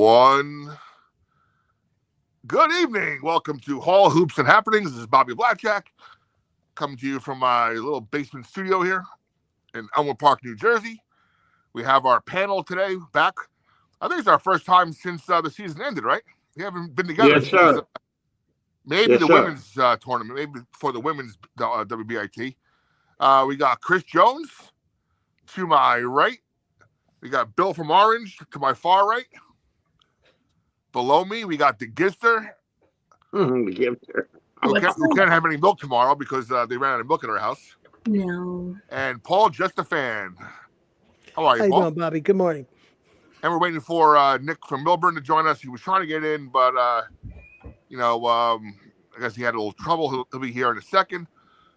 everyone. Good evening. Welcome to Hall Hoops and Happenings. This is Bobby Blackjack coming to you from my little basement studio here in Elmwood Park, New Jersey. We have our panel today back. I think it's our first time since the season ended, right? We haven't been together Yes, sir. since maybe Yes, the sir. women's tournament, maybe for the women's WBIT. We got Chris Jones to my right. We got Bill from Orange to my far right. Below me, we got the Gifter. Gifter. We can't have any milk tomorrow because they ran out of milk at our house. No. And Paul, just a fan. How are you, How you Paul? doing, Bobby? Good morning. And we're waiting for Nick from Milburn to join us. He was trying to get in, but I guess he had a little trouble. He'll be here in a second.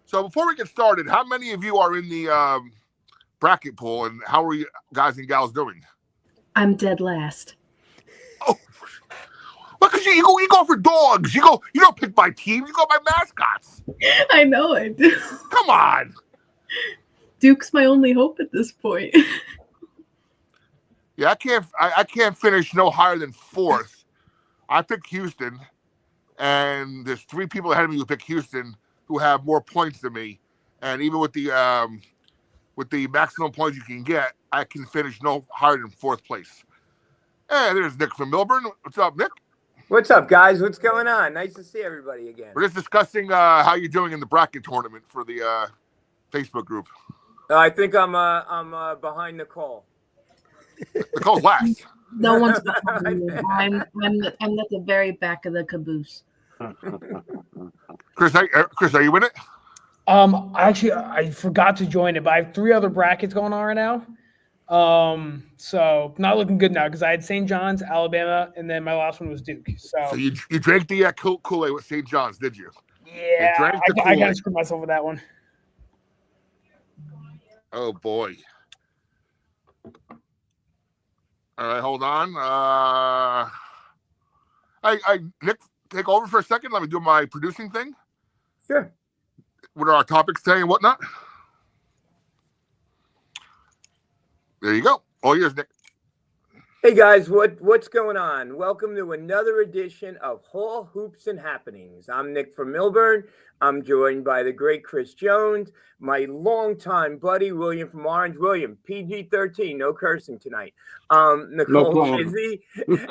So before we get started, how many of you are in the bracket pool, and how are you guys and gals doing? I'm dead last. Oh, well, because you go for dogs. You don't pick my team. You go by mascots. I know I do. Come on. Duke's my only hope at this point. Yeah, I can't finish no higher than fourth. I picked Houston, and there's three people ahead of me who pick Houston who have more points than me. And even with the maximum points you can get, I can finish no higher than fourth place. And there's Nick from Milburn. What's up, Nick? What's up, guys? What's going on? Nice to see everybody again. We're just discussing how you're doing in the bracket tournament for the Facebook group. I think I'm behind Nicole. Nicole's last. No one's behind me. I'm at the very back of the caboose. Chris, are you in it? Actually, I forgot to join it, but I have three other brackets going on right now. So not looking good now because I had St. John's, Alabama, and then my last one was Duke. So you drank the Kool-Aid with St. John's, did you? Yeah, I got to screw myself with that one. Oh boy. All right, hold on. Nick, take over for a second. Let me do my producing thing. Sure. What are our topics today and whatnot? There you go. All yours, Nick. Hey guys, what's going on? Welcome to another edition of Hall Hoops and Happenings. I'm Nick from Milburn. I'm joined by the great Chris Jones, my longtime buddy William from Orange. William, PG-13, no cursing tonight. Nicole Chizzy,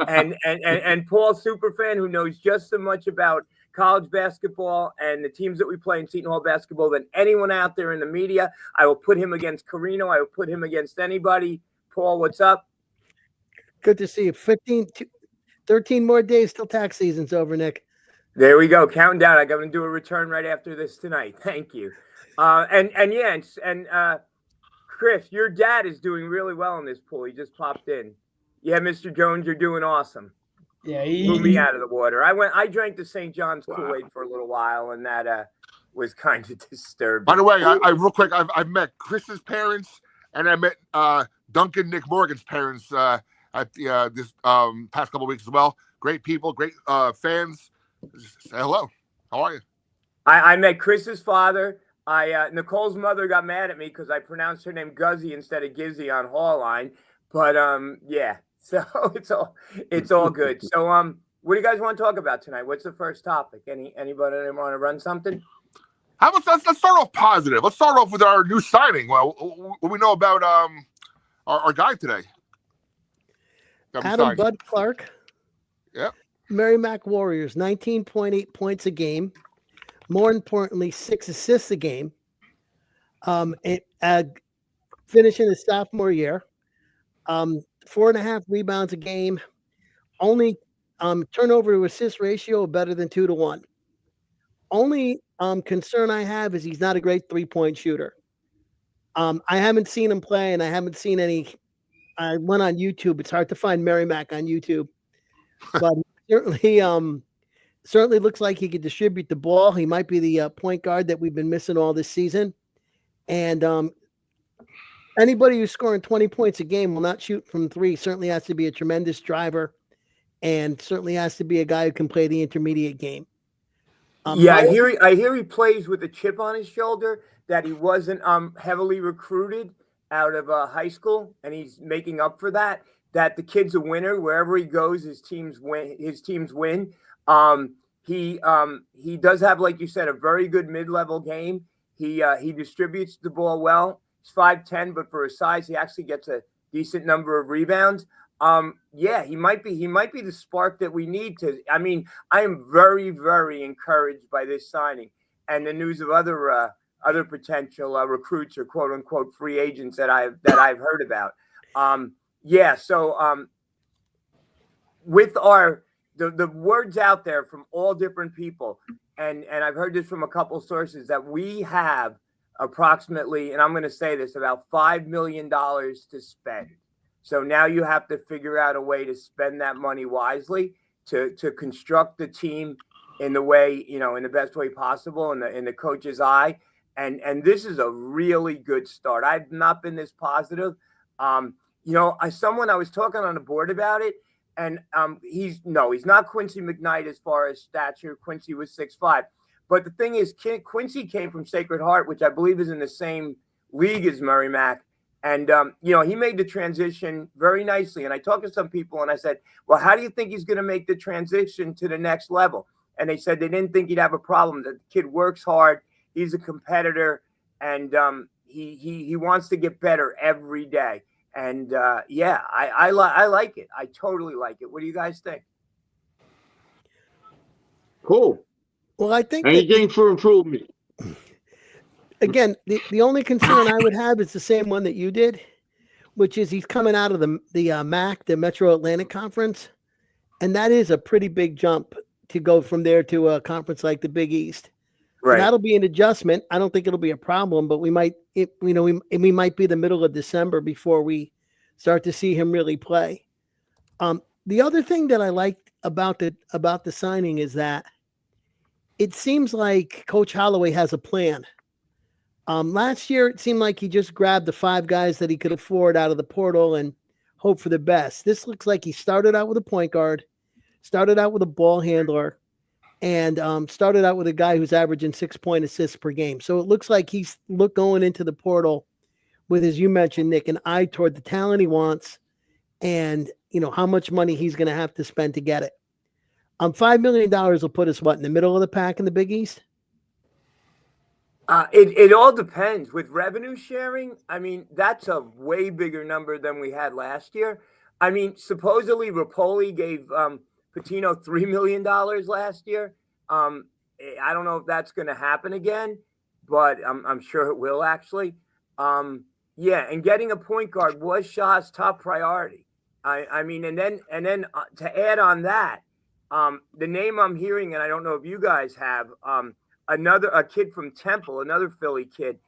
and Paul Superfan, who knows just as much about college basketball and the teams that we play in Seton Hall basketball than anyone out there in the media. I will put him against Carino. I will put him against anybody. Paul, what's up? Good to see you. 13 more days till tax season's over, Nick. There we go. Counting down. I'm going to do a return right after this tonight. Thank you. Chris, your dad is doing really well in this pool. He just popped in. Yeah, Mr. Jones, you're doing awesome. Yeah, blew me out of the water. I drank the St. John's Kool-Aid for a little while, and that was kind of disturbing. By the way, I real quick, I've met Chris's parents, and I met Duncan Nick Morgan's parents at this past couple of weeks as well. Great people, great fans. Just say hello. How are you? I met Chris's father. Nicole's mother got mad at me because I pronounced her name Guzzy instead of Gizzy on Hall Line. But yeah, so it's all good. So what do you guys want to talk about tonight? What's the first topic? Anybody want to run something? How about let's start off positive. Let's start off with our new signing. Well, what we know about our guy today. Adam Bud Clark. Yep. Merrimack Warriors, 19.8 points a game. More importantly, 6 assists a game. Finishing his sophomore year. 4.5 rebounds a game. Only turnover to assist ratio better than 2-1. Only concern I have is he's not a great 3-point shooter. I haven't seen him play, and I haven't seen any. I went on YouTube. It's hard to find Merrimack on YouTube, but certainly looks like he could distribute the ball. He might be the point guard that we've been missing all this season. And anybody who's scoring 20 points a game will not shoot from three. Certainly has to be a tremendous driver, and certainly has to be a guy who can play the intermediate game. I hear he plays with a chip on his shoulder, that he wasn't heavily recruited out of high school, and he's making up for that. that the kid's a winner wherever he goes. His teams win. He does have, like you said, a very good mid-level game. He distributes the ball well. He's 5'10", but for his size, he actually gets a decent number of rebounds. Yeah, he might be the spark that we need to. I mean, I am very, very encouraged by this signing and the news of other potential recruits or quote unquote free agents that I've heard about. Yeah, so with the words out there from all different people, and I've heard this from a couple sources, that we have approximately, and I'm going to say this, about $5 million to spend. So now you have to figure out a way to spend that money wisely to construct the team in the way, in the best way possible in the coach's eye. And this is a really good start. I've not been this positive. Someone I was talking on the board about it, and he's not Quincy McKnight as far as stature. Quincy was 6'5", but the thing is, Quincy came from Sacred Heart, which I believe is in the same league as Merrimack. And, he made the transition very nicely. And I talked to some people and I said, well, how do you think he's going to make the transition to the next level? And they said they didn't think he'd have a problem. The kid works hard. He's a competitor, and he wants to get better every day. And, I like it. I totally like it. What do you guys think? Cool. Well, I think anything for improvement. Again, the only concern I would have is the same one that you did, which is he's coming out of the MAC, the Metro Atlantic Conference, and that is a pretty big jump to go from there to a conference like the Big East. Right. So that'll be an adjustment. I don't think it'll be a problem, but we might be the middle of December before we start to see him really play. The other thing that I liked about the signing is that it seems like Coach Holloway has a plan. Last year, it seemed like he just grabbed the 5 guys that he could afford out of the portal and hope for the best. This looks like he started out with a point guard, started out with a ball handler, and started out with a guy who's averaging 6-point assists per game. So it looks like he's going into the portal with, as you mentioned, Nick, an eye toward the talent he wants and, how much money he's going to have to spend to get it. $5 million will put us, in the middle of the pack in the Big East? It all depends. With revenue sharing, I mean, that's a way bigger number than we had last year. I mean, supposedly Rapoli gave Patino $3 million last year. I don't know if that's going to happen again, but I'm sure it will actually. Yeah, and getting a point guard was Shaw's top priority. I mean, and then to add on that, the name I'm hearing, and I don't know if you guys have, a kid from Temple, another Philly kid,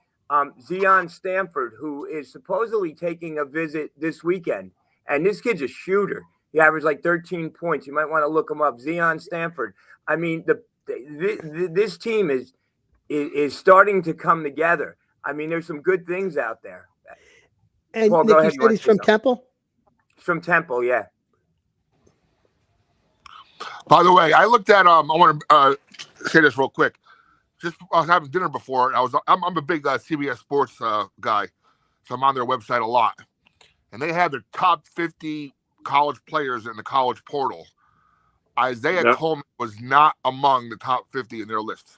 Zion Stanford, who is supposedly taking a visit this weekend. And this kid's a shooter. He averaged like 13 points. You might want to look him up. Zion Stanford. I mean, this team is starting to come together. I mean, there's some good things out there. And Paul, Nick, you said he's from Temple? He's from Temple, yeah. By the way, I looked at I want to say this real quick. I was having dinner before. I'm a big CBS Sports guy, so I'm on their website a lot, and they have their top 50 college players in the college portal. Isaiah Coleman was not among the top 50 in their list.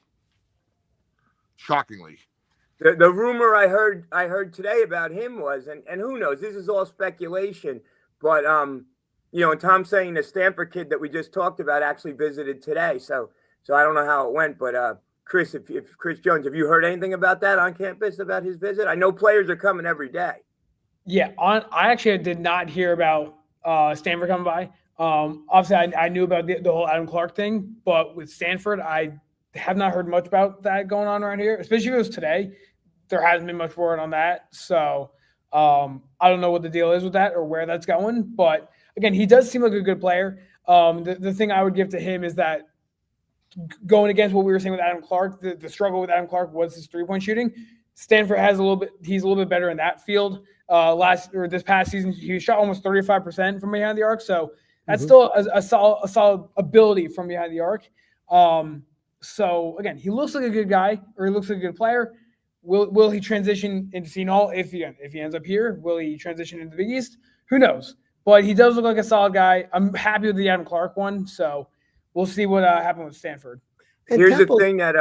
Shockingly, the rumor I heard today about him was, and who knows, this is all speculation, but and Tom's saying the Stanford kid that we just talked about actually visited today, so I don't know how it went, but. Chris, if Chris Jones, have you heard anything about that on campus about his visit? I know players are coming every day. Yeah, I actually did not hear about Stanford coming by. Obviously, I knew about the whole Adam Clark thing, but with Stanford, I have not heard much about that going on around here, especially if it was today. There hasn't been much word on that. So I don't know what the deal is with that or where that's going. But, again, he does seem like a good player. The thing I would give to him is that going against what we were saying with Adam Clark, the struggle with Adam Clark was his 3-point shooting. Stanford he's a little bit better in that field. This past season, he shot almost 35% from behind the arc. So that's still a solid ability from behind the arc. So again, he looks like a good guy, or he looks like a good player. Will he transition into Seton Hall if he ends up here? Will he transition into the Big East? Who knows? but he does look like a solid guy. I'm happy with the Adam Clark one, so we'll see what happens with Stanford. And Here's Temple, the thing that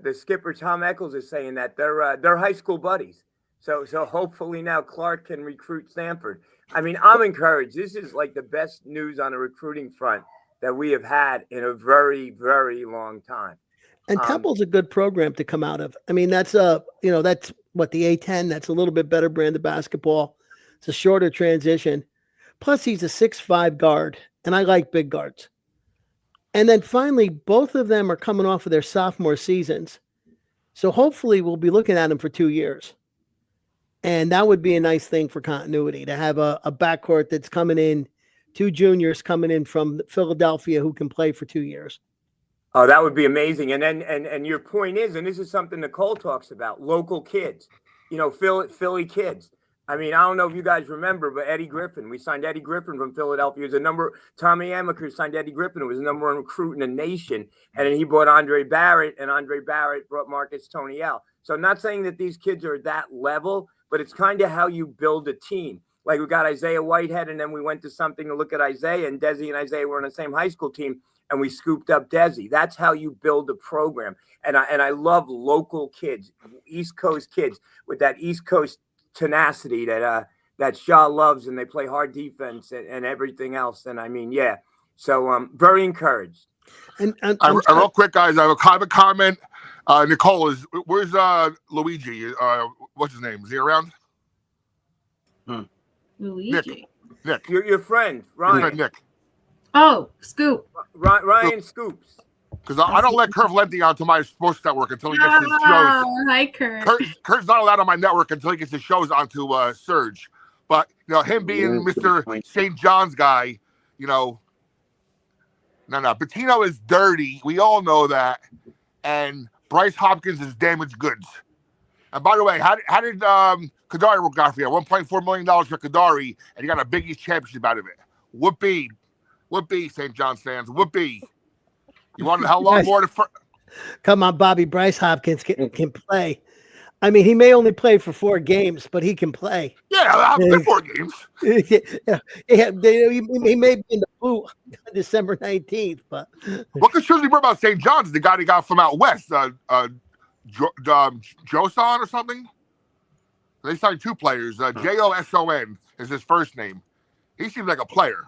the skipper Tom Eccles is saying that they're high school buddies. So hopefully now Clark can recruit Stanford. I mean, I'm encouraged. This is like the best news on the recruiting front that we have had in a very, very long time. And Temple's a good program to come out of. I mean, that's that's what the A10. That's a little bit better brand of basketball. It's a shorter transition. Plus, he's a 6'5" guard, and I like big guards. And then finally, both of them are coming off of their sophomore seasons. So hopefully we'll be looking at them for 2 years. And that would be a nice thing for continuity, to have a backcourt that's coming in, 2 juniors coming in from Philadelphia who can play for 2 years. Oh, that would be amazing. And then and your point is, and this is something Nicole talks about, local kids, Philly kids. I mean, I don't know if you guys remember, but Eddie Griffin, we signed Eddie Griffin from Philadelphia. Tommy Amaker signed Eddie Griffin, who was the number 1 recruit in the nation. And then he brought Andre Barrett, and Andre Barrett brought Marcus Toniel. So I'm not saying that these kids are at that level, but it's kind of how you build a team. Like we got Isaiah Whitehead, and then we went to something to look at Isaiah, and Desi and Isaiah were on the same high school team, and we scooped up Desi. That's how you build a program. And I love local kids, East Coast kids with that East Coast tenacity that Shaw loves, and they play hard defense and everything else. And I mean, yeah. So very encouraged. And real quick, guys, I have a comment. Nicole, where's Luigi? What's his name? Is he around? Luigi. Nick. Your friend, Ryan. Nick. Oh, Scoop. Ryan Scoops. Because I don't let Kurt Valenti onto my sports network until he gets his shows. Hi, Kurt. Kurt's not allowed on my network until he gets his shows onto Surge. But him being Mr. St. John's guy, no. Pitino is dirty. We all know that. And Bryce Hopkins is damaged goods. And by the way, how did Kadari work out for you? $1.4 million for Kadari, and you got a Big East championship out of it. Whoopee, St. John's fans. Whoopee. You want a hell lot more to? Come on, Bobby. Bryce Hopkins can play. I mean, he may only play for 4 games, but he can play. Yeah, I'll play 4 games. He may be in the boot December 19th, but what concerns me more about St. John's is the guy they got from out west, Joson or something. They signed 2 players. Joson is his first name. He seems like a player.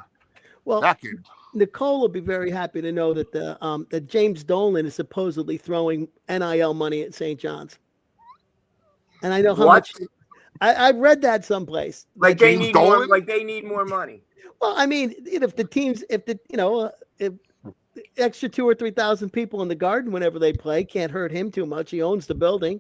Well, that kid. Nicole will be very happy to know that that James Dolan is supposedly throwing NIL money at St. John's. And I know how much. I've read that someplace. Like they need more. Like they need more money. Well, I mean, if extra 2,000 or 3,000 people in the Garden whenever they play can't hurt him too much. He owns the building,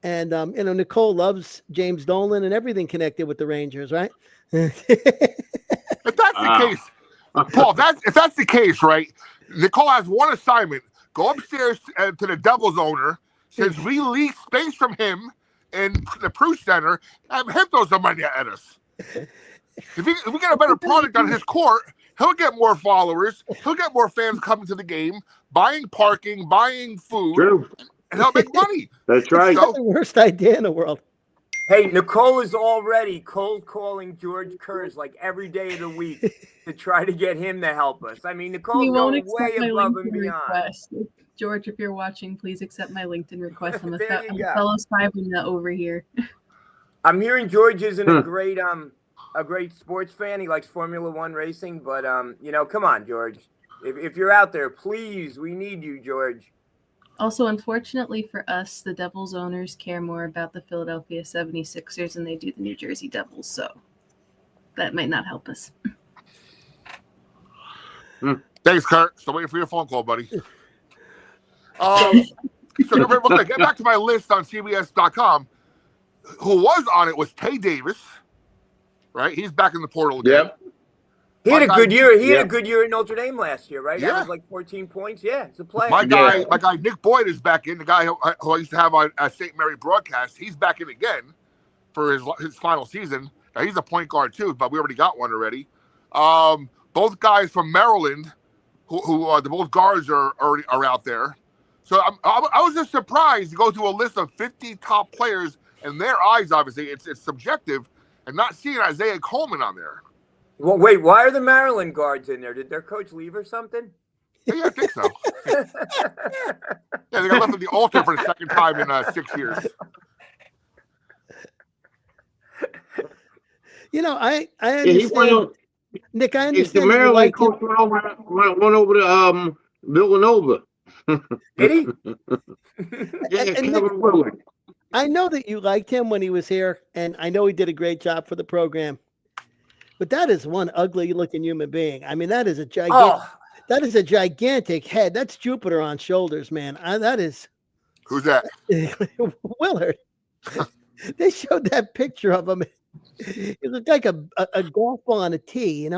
and Nicole loves James Dolan and everything connected with the Rangers, right? If that's the case, Paul, if that's the case, right? Nicole has one assignment: go upstairs to the Devils owner, says release space from him in the Prue Center, and him throw some money at us. If we get a better product on his court, he'll get more followers. He'll get more fans coming to the game, buying parking, buying food, True. And he'll make money. That's right. That's the worst idea in the world. Hey, Nicole is already cold calling George Kurz like every day of the week to try to get him to help us. I mean, Nicole's going way above and beyond. Request. George, if you're watching, please accept my LinkedIn request. I'm a There fellow Spivina over here. I'm hearing George isn't a great sports fan. He likes Formula One racing, but come on, George. If you're out there, please, we need you, George. Also, unfortunately for us, the Devils owners care more about the Philadelphia 76ers than they do the New Jersey Devils, so that might not help us. Thanks, Kurt. Still waiting for your phone call, buddy. So get back to my list on CBS.com. Who was on it was Tay Davis, right? He's back in the portal again. Yep. He had a good year. He had a good year at Notre Dame last year, right? Yeah. That was like 14 points. Yeah, it's a player. My guy Nick Boyd is back in. The guy who I used to have on St. Mary broadcast. He's back in again for his final season. Now, he's a point guard too, but we already got one already. Both guys from Maryland, who the both guards are out there. So I was just surprised to go through a list of 50 top players in their eyes. Obviously, it's subjective, and not seeing Isaiah Coleman on there. Well, wait, why are the Maryland guards in there? Did their coach leave or something? Yeah, I think so. Yeah, they got left at the altar for the second time in 6 years. I Yeah, he went understand, on. Nick. I The understand that you Maryland liked him. coach went over to Villanova. Did he? Yeah, And Kevin Nick, Willard. I know that you liked him when he was here, and I know he did a great job for the program. But that is one ugly-looking human being. I mean, that is a gigantic. Oh, That is a gigantic head. That's Jupiter on shoulders, man. That is Who's that? Willard. They showed that picture of him. He looked like a golf ball on a tee, I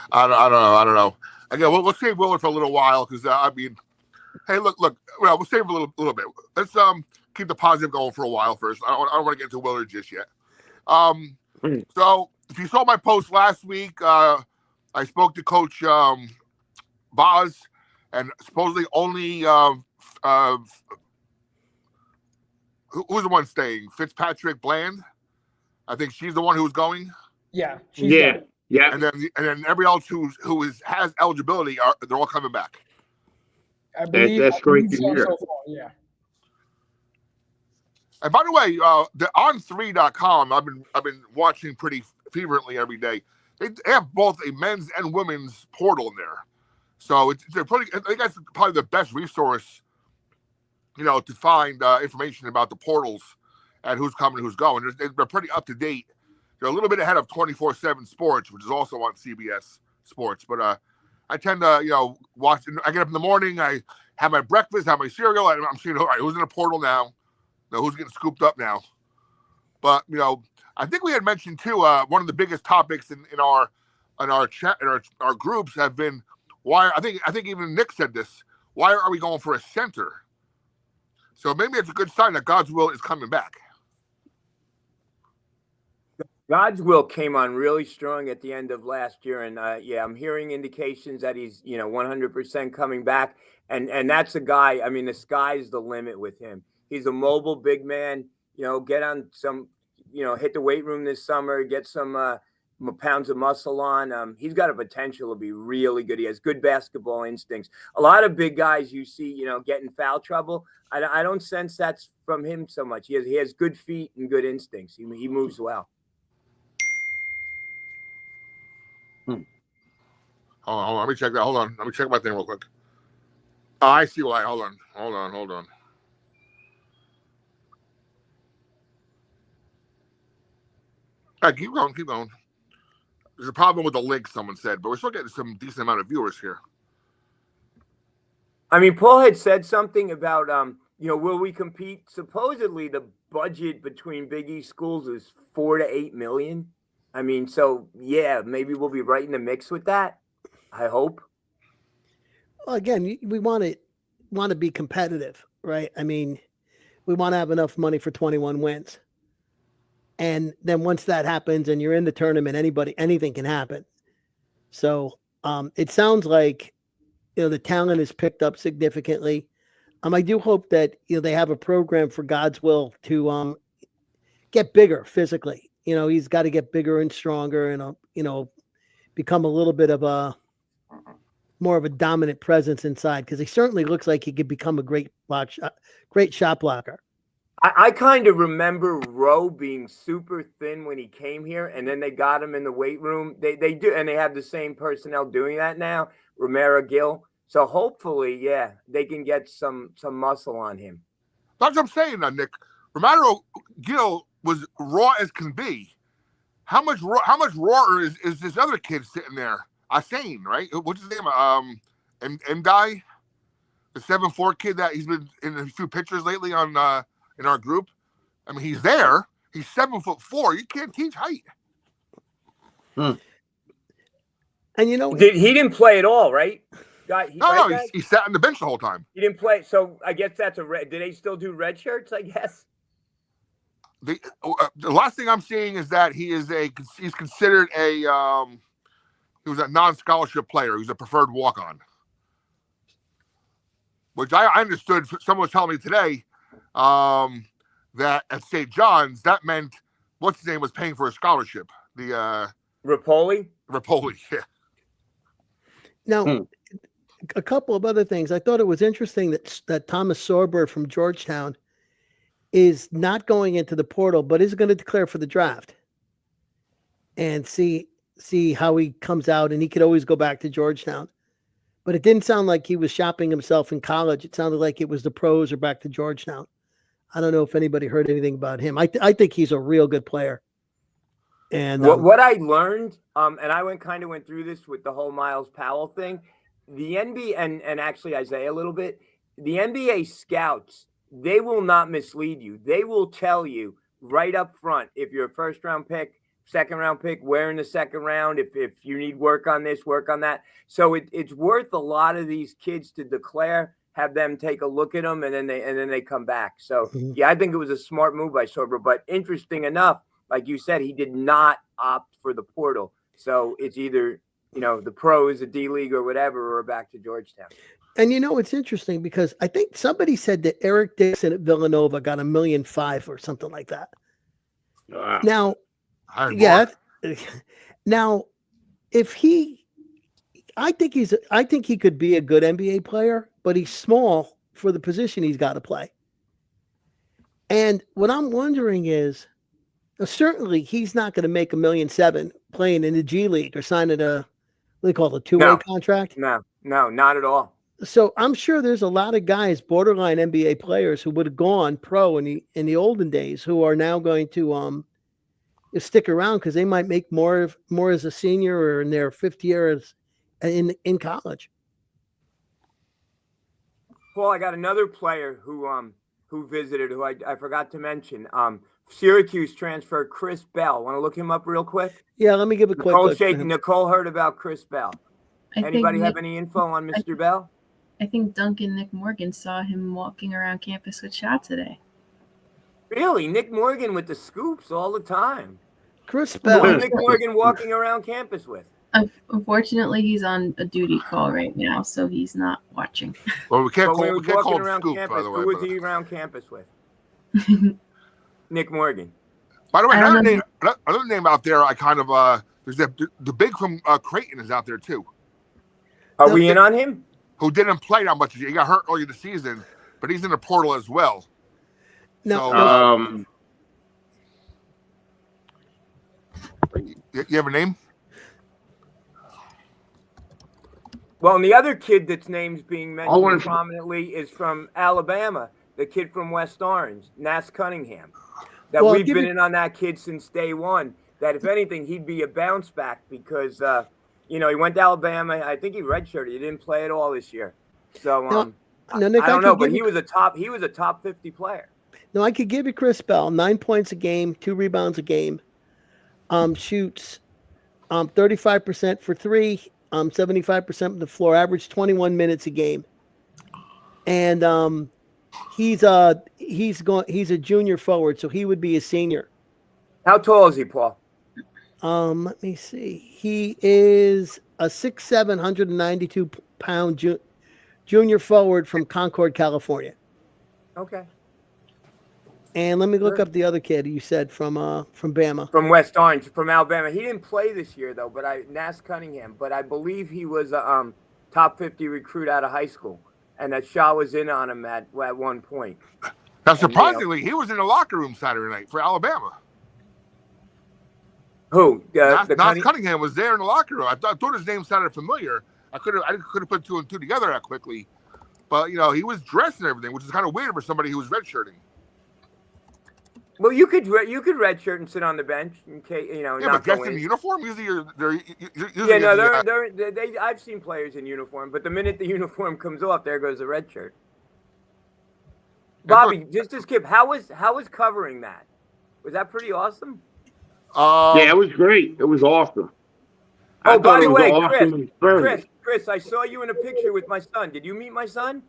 don't know. Again, we'll save Willard for a little while because I mean, hey, look. Well, we'll save a little bit. Let's keep the positive going for a while first. I don't want to get into Willard just yet. So if you saw my post last week, I spoke to Coach Boz, and supposedly only who's the one staying? Fitzpatrick Bland. I think she's the one who's going. Yeah. She's Yeah, done. yeah. And then everybody else who has eligibility they're all coming back. I believe That's great to so hear. far, yeah. And by the way, the on3.com I've been watching pretty fervently every day. They have both a men's and women's portal in there, so they're pretty. I think that's probably the best resource, to find information about the portals and who's coming, and who's going. They're pretty up to date. They're a little bit ahead of 24/7 Sports, which is also on CBS Sports. But I tend to watch. I get up in the morning, I have my breakfast, have my cereal, and I'm seeing all right, who's in the portal now. Who's getting scooped up now? But I think we had mentioned too. One of the biggest topics in our chat in our groups have been why. I think even Nick said this. Why are we going for a center? So maybe it's a good sign that God's will is coming back. God's will came on really strong at the end of last year, and I'm hearing indications that he's 100% coming back, and that's a guy. I mean, the sky's the limit with him. He's a mobile big man. Get on some, hit the weight room this summer, get some pounds of muscle on. He's got a potential to be really good. He has good basketball instincts. A lot of big guys you see, get in foul trouble. I don't sense that's from him so much. He has good feet and good instincts. He moves well. Hold on. Let me check that. Hold on. Let me check my thing real quick. Oh, I see why. Hold on. Right, keep going. There's a problem with the link, someone said, but we're still getting some decent amount of viewers here. I mean, Paul had said something about, will we compete? Supposedly the budget between Big East schools is $4 to $8 million. I mean, so yeah, maybe we'll be right in the mix with that. I hope. Well, again, we want to be competitive, right? I mean, we want to have enough money for 21 wins. And then once that happens and you're in the tournament, anything can happen. So it sounds like, the talent is picked up significantly. I do hope that, they have a program for God's will to get bigger physically. He's got to get bigger and stronger and, become a little bit of more of a dominant presence inside, because he certainly looks like he could become a great shot blocker. I kind of remember Rowe being super thin when he came here, and then they got him in the weight room. They do, and they have the same personnel doing that now, Romero Gill. So hopefully, yeah, they can get some muscle on him. That's what I'm saying, Nick. Romero Gill was raw as can be. How much rawer is this other kid sitting there? Asane, right? What's his name? Ndai, the 7'4" kid that he's been in a few pictures lately on in our group. I mean, he's there. He's 7'4". You can't teach height. And he didn't play at all, right? He sat on the bench the whole time. He didn't play, so I guess that's a red. Do they still do red shirts? I guess. The last thing I'm seeing is that he's considered he was a non-scholarship player. He's a preferred walk-on, which I understood. Someone was telling me today that at St. John's that meant what's his name was paying for a scholarship. The Rapoli? Rapoli. Yeah. Now, a couple of other things. I thought it was interesting that Thomas Sorber from Georgetown is not going into the portal, but is going to declare for the draft and see how he comes out. And he could always go back to Georgetown. But it didn't sound like he was shopping himself in college. It sounded like it was the pros or back to Georgetown. I don't know if anybody heard anything about him. I think he's a real good player. And what I learned, and I went through this with the whole Miles Powell thing, the NBA and actually Isaiah a little bit, the NBA scouts, they will not mislead you. They will tell you right up front if you're a first round pick, second round pick, where in the second round, if you need work on this, work on that. So it's worth a lot of these kids to declare, have them take a look at them, and then they come back. So yeah, I think it was a smart move by Sorber. But interesting enough, like you said, he did not opt for the portal. So it's either, the pros, the D League or whatever, or back to Georgetown. And it's interesting because I think somebody said that Eric Dixon at Villanova got $1.5 million or something like that. Now, yeah. Now, I think he could be a good NBA player, but he's small for the position he's got to play. And what I'm wondering is, certainly he's not going to make $1.7 million playing in the G League or signing what do they call it, a two-way contract? No, not at all. So I'm sure there's a lot of guys, borderline NBA players, who would have gone pro in the olden days, who are now going to stick around because they might make more as a senior or in their fifth year in college. Paul, I got another player who visited, who I forgot to mention. Syracuse transfer Chris Bell. Want to look him up real quick? Yeah, let me give a quick look. Nicole heard about Chris Bell. Anybody have any info on Mr. Bell? I think Nick Morgan saw him walking around campus with Shot today. Really? Nick Morgan with the scoops all the time. Chris Bell. Who is Nick Morgan walking around campus with? Unfortunately, he's on a duty call right now, so he's not watching. Well, we can't call him around Scoop, campus, by the way. who was he around campus with? Nick Morgan. By the way, another name out there, I kind of there's the big from Creighton is out there too. Are we in on him? Who didn't play that much? He got hurt early in the season, but he's in the portal as well. No. You have a name? Well, and the other kid that's name's being mentioned prominently is from Alabama, the kid from West Orange, Nas Cunningham. We've been in on that kid since day one. That if anything, he'd be a bounce back because he went to Alabama. I think he redshirted. He didn't play at all this year. So I don't know, but he was a top 50 player. No, I could give you Chris Bell, 9 points a game, 2 rebounds a game. Shoots 35% for three, 75% from the floor, average 21 minutes a game. And he's a junior forward, so he would be a senior. How tall is he, Paul? Let me see. He is a 6'7", 192-pound junior forward from Concord, California. Okay. And let me look up the other kid you said from Bama. From West Orange, from Alabama. He didn't play this year though, but Nas Cunningham. But I believe he was a top 50 recruit out of high school, and that Shaw was in on him at one point. Now, surprisingly, he was in the locker room Saturday night for Alabama. Who? Nas Cunningham was there in the locker room. I thought his name sounded familiar. I could have put two and two together that quickly, but he was dressed and everything, which is kind of weird for somebody who was redshirting. Well, you could redshirt and sit on the bench in case Yeah, but guys in uniform usually I've seen players in uniform, but the minute the uniform comes off, there goes the red shirt. Bobby, just to skip, how was covering that? Was that pretty awesome? Yeah, it was great. It was awesome. Oh, by the way, Chris, I saw you in a picture with my son. Did you meet my son?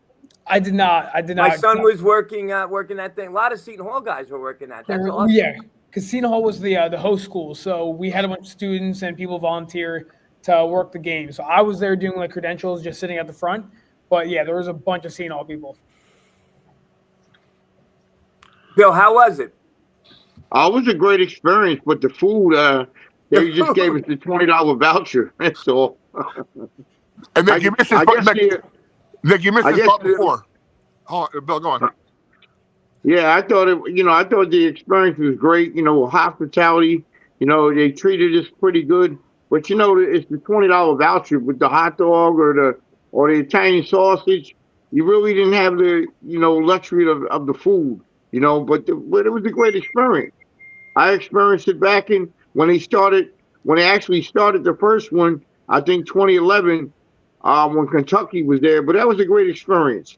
I did not. My son was working that thing. A lot of Seton Hall guys were working that. That's awesome. Yeah, because Seton Hall was the host school, so we had a bunch of students and people volunteer to work the game. So I was there doing credentials, just sitting at the front. But yeah, there was a bunch of Seton Hall people. Bill, how was it? It was a great experience, but the food, they just gave us the $20 voucher. That's all. And Nick, you missed this. I guess Nick, you missed I this guess part before. Hold on, Bill, go on. Yeah, I thought I thought the experience was great. Hospitality. They treated us pretty good. But it's the $20 voucher with the hot dog or the Italian sausage. You really didn't have the luxury of the food. But it was a great experience. I experienced it back in when they actually started the first one. I think 2011, when Kentucky was there. But that was a great experience.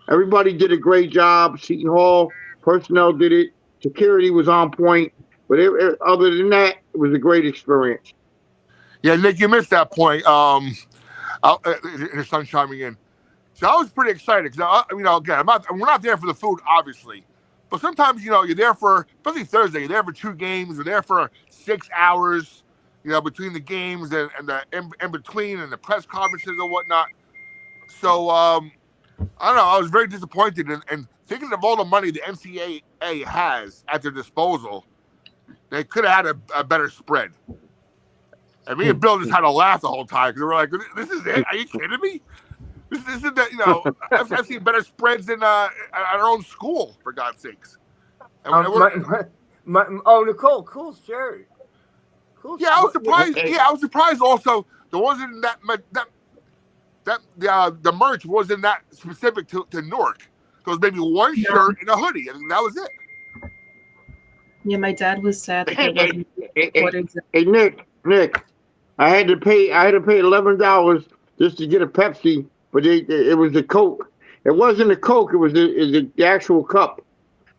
Everybody did a great job. Seton Hall personnel did it. Security was on point. But other than that, it was a great experience. Yeah, Nick, you missed that point. His son chiming in. So I was pretty excited because, again, we're not there for the food, obviously. But sometimes, you're there for, especially Thursday, you're there for 2 games. You're there for 6 hours, between the games and the in between and the press conferences and whatnot. So, I don't know. I was very disappointed. And thinking of all the money the NCAA has at their disposal, they could have had a better spread. And me and Bill just had to laugh the whole time because we were like, this is it? Are you kidding me? This isn't that, I've seen better spreads than at our own school, for God's sakes. And Nicole, cool shirt. Cool. Yeah, I was surprised. I was surprised also there wasn't the merch wasn't that specific to Newark. There was maybe one shirt and a hoodie, and that was it. Yeah, my dad was sad that there wasn't quarters. Hey, Nick, I had to pay $11 just to get a Pepsi, but it was a Coke. It wasn't a Coke. It was the actual cup.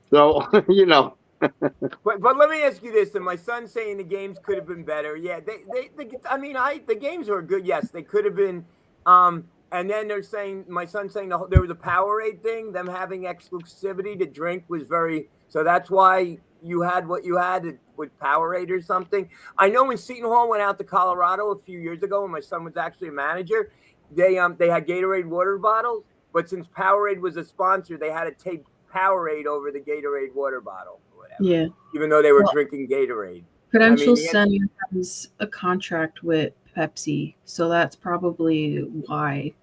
So But let me ask you this: and my son's saying the games could have been better. Yeah, the games were good. Yes, they could have been. And then they're saying, my son's saying there was a Powerade thing. Them having exclusivity to drink was very. So that's why you had what you had with Powerade or something. I know when Seton Hall went out to Colorado a few years ago, when my son was actually a manager, they had Gatorade water bottles. But since Powerade was a sponsor, they had to take Powerade over the Gatorade water bottle or whatever. Yeah. Even though they were drinking Gatorade. Prudential Center has a contract with Pepsi, so that's probably why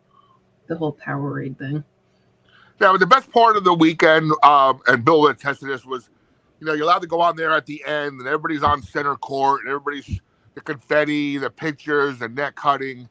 the whole Powerade thing. Yeah, but the best part of the weekend, and Bill attested to this, was, you're allowed to go on there at the end, and everybody's on center court, and everybody's the confetti, the pictures, the net cutting.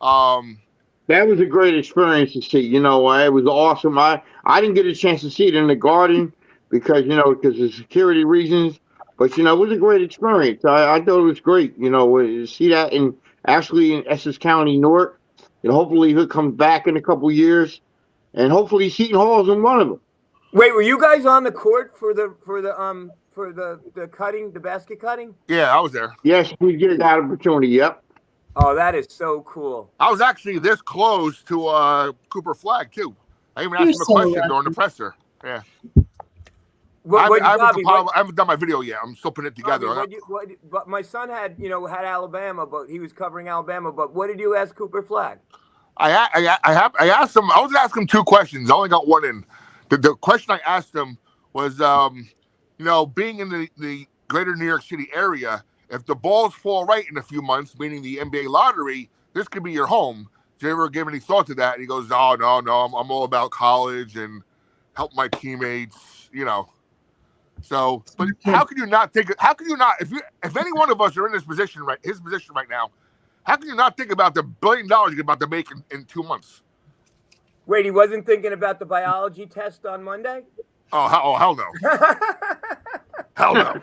That was a great experience to see. It was awesome. I didn't get a chance to see it in the Garden because of security reasons. But it was a great experience. I thought it was great. To see that in Essex County, Newark, and hopefully he comes back in a couple of years, and hopefully Seton Hall's in one of them. Wait, were you guys on the court for the cutting, the basket cutting? Yeah, I was there. Yes, we get that opportunity. Yep. Oh, that is so cool. I was actually this close to Cooper Flagg too. I even asked him a question during the presser. Yeah. I haven't done my video yet. I'm still putting it together. But my son had Alabama, but he was covering Alabama. But what did you ask Cooper Flagg? I asked him. I was asking him 2 questions. I only got one in. The question I asked him was, being in the greater New York City area, if the balls fall right in a few months, meaning the NBA lottery, this could be your home. Did you ever give any thought to that? And he goes, no, I'm all about college and help my teammates, So, but how can you not if any one of us are in his position right now, how can you not think about the $1 billion you're about to make in 2 months? Wait, he wasn't thinking about the biology test on Monday? Oh hell no. Hell no.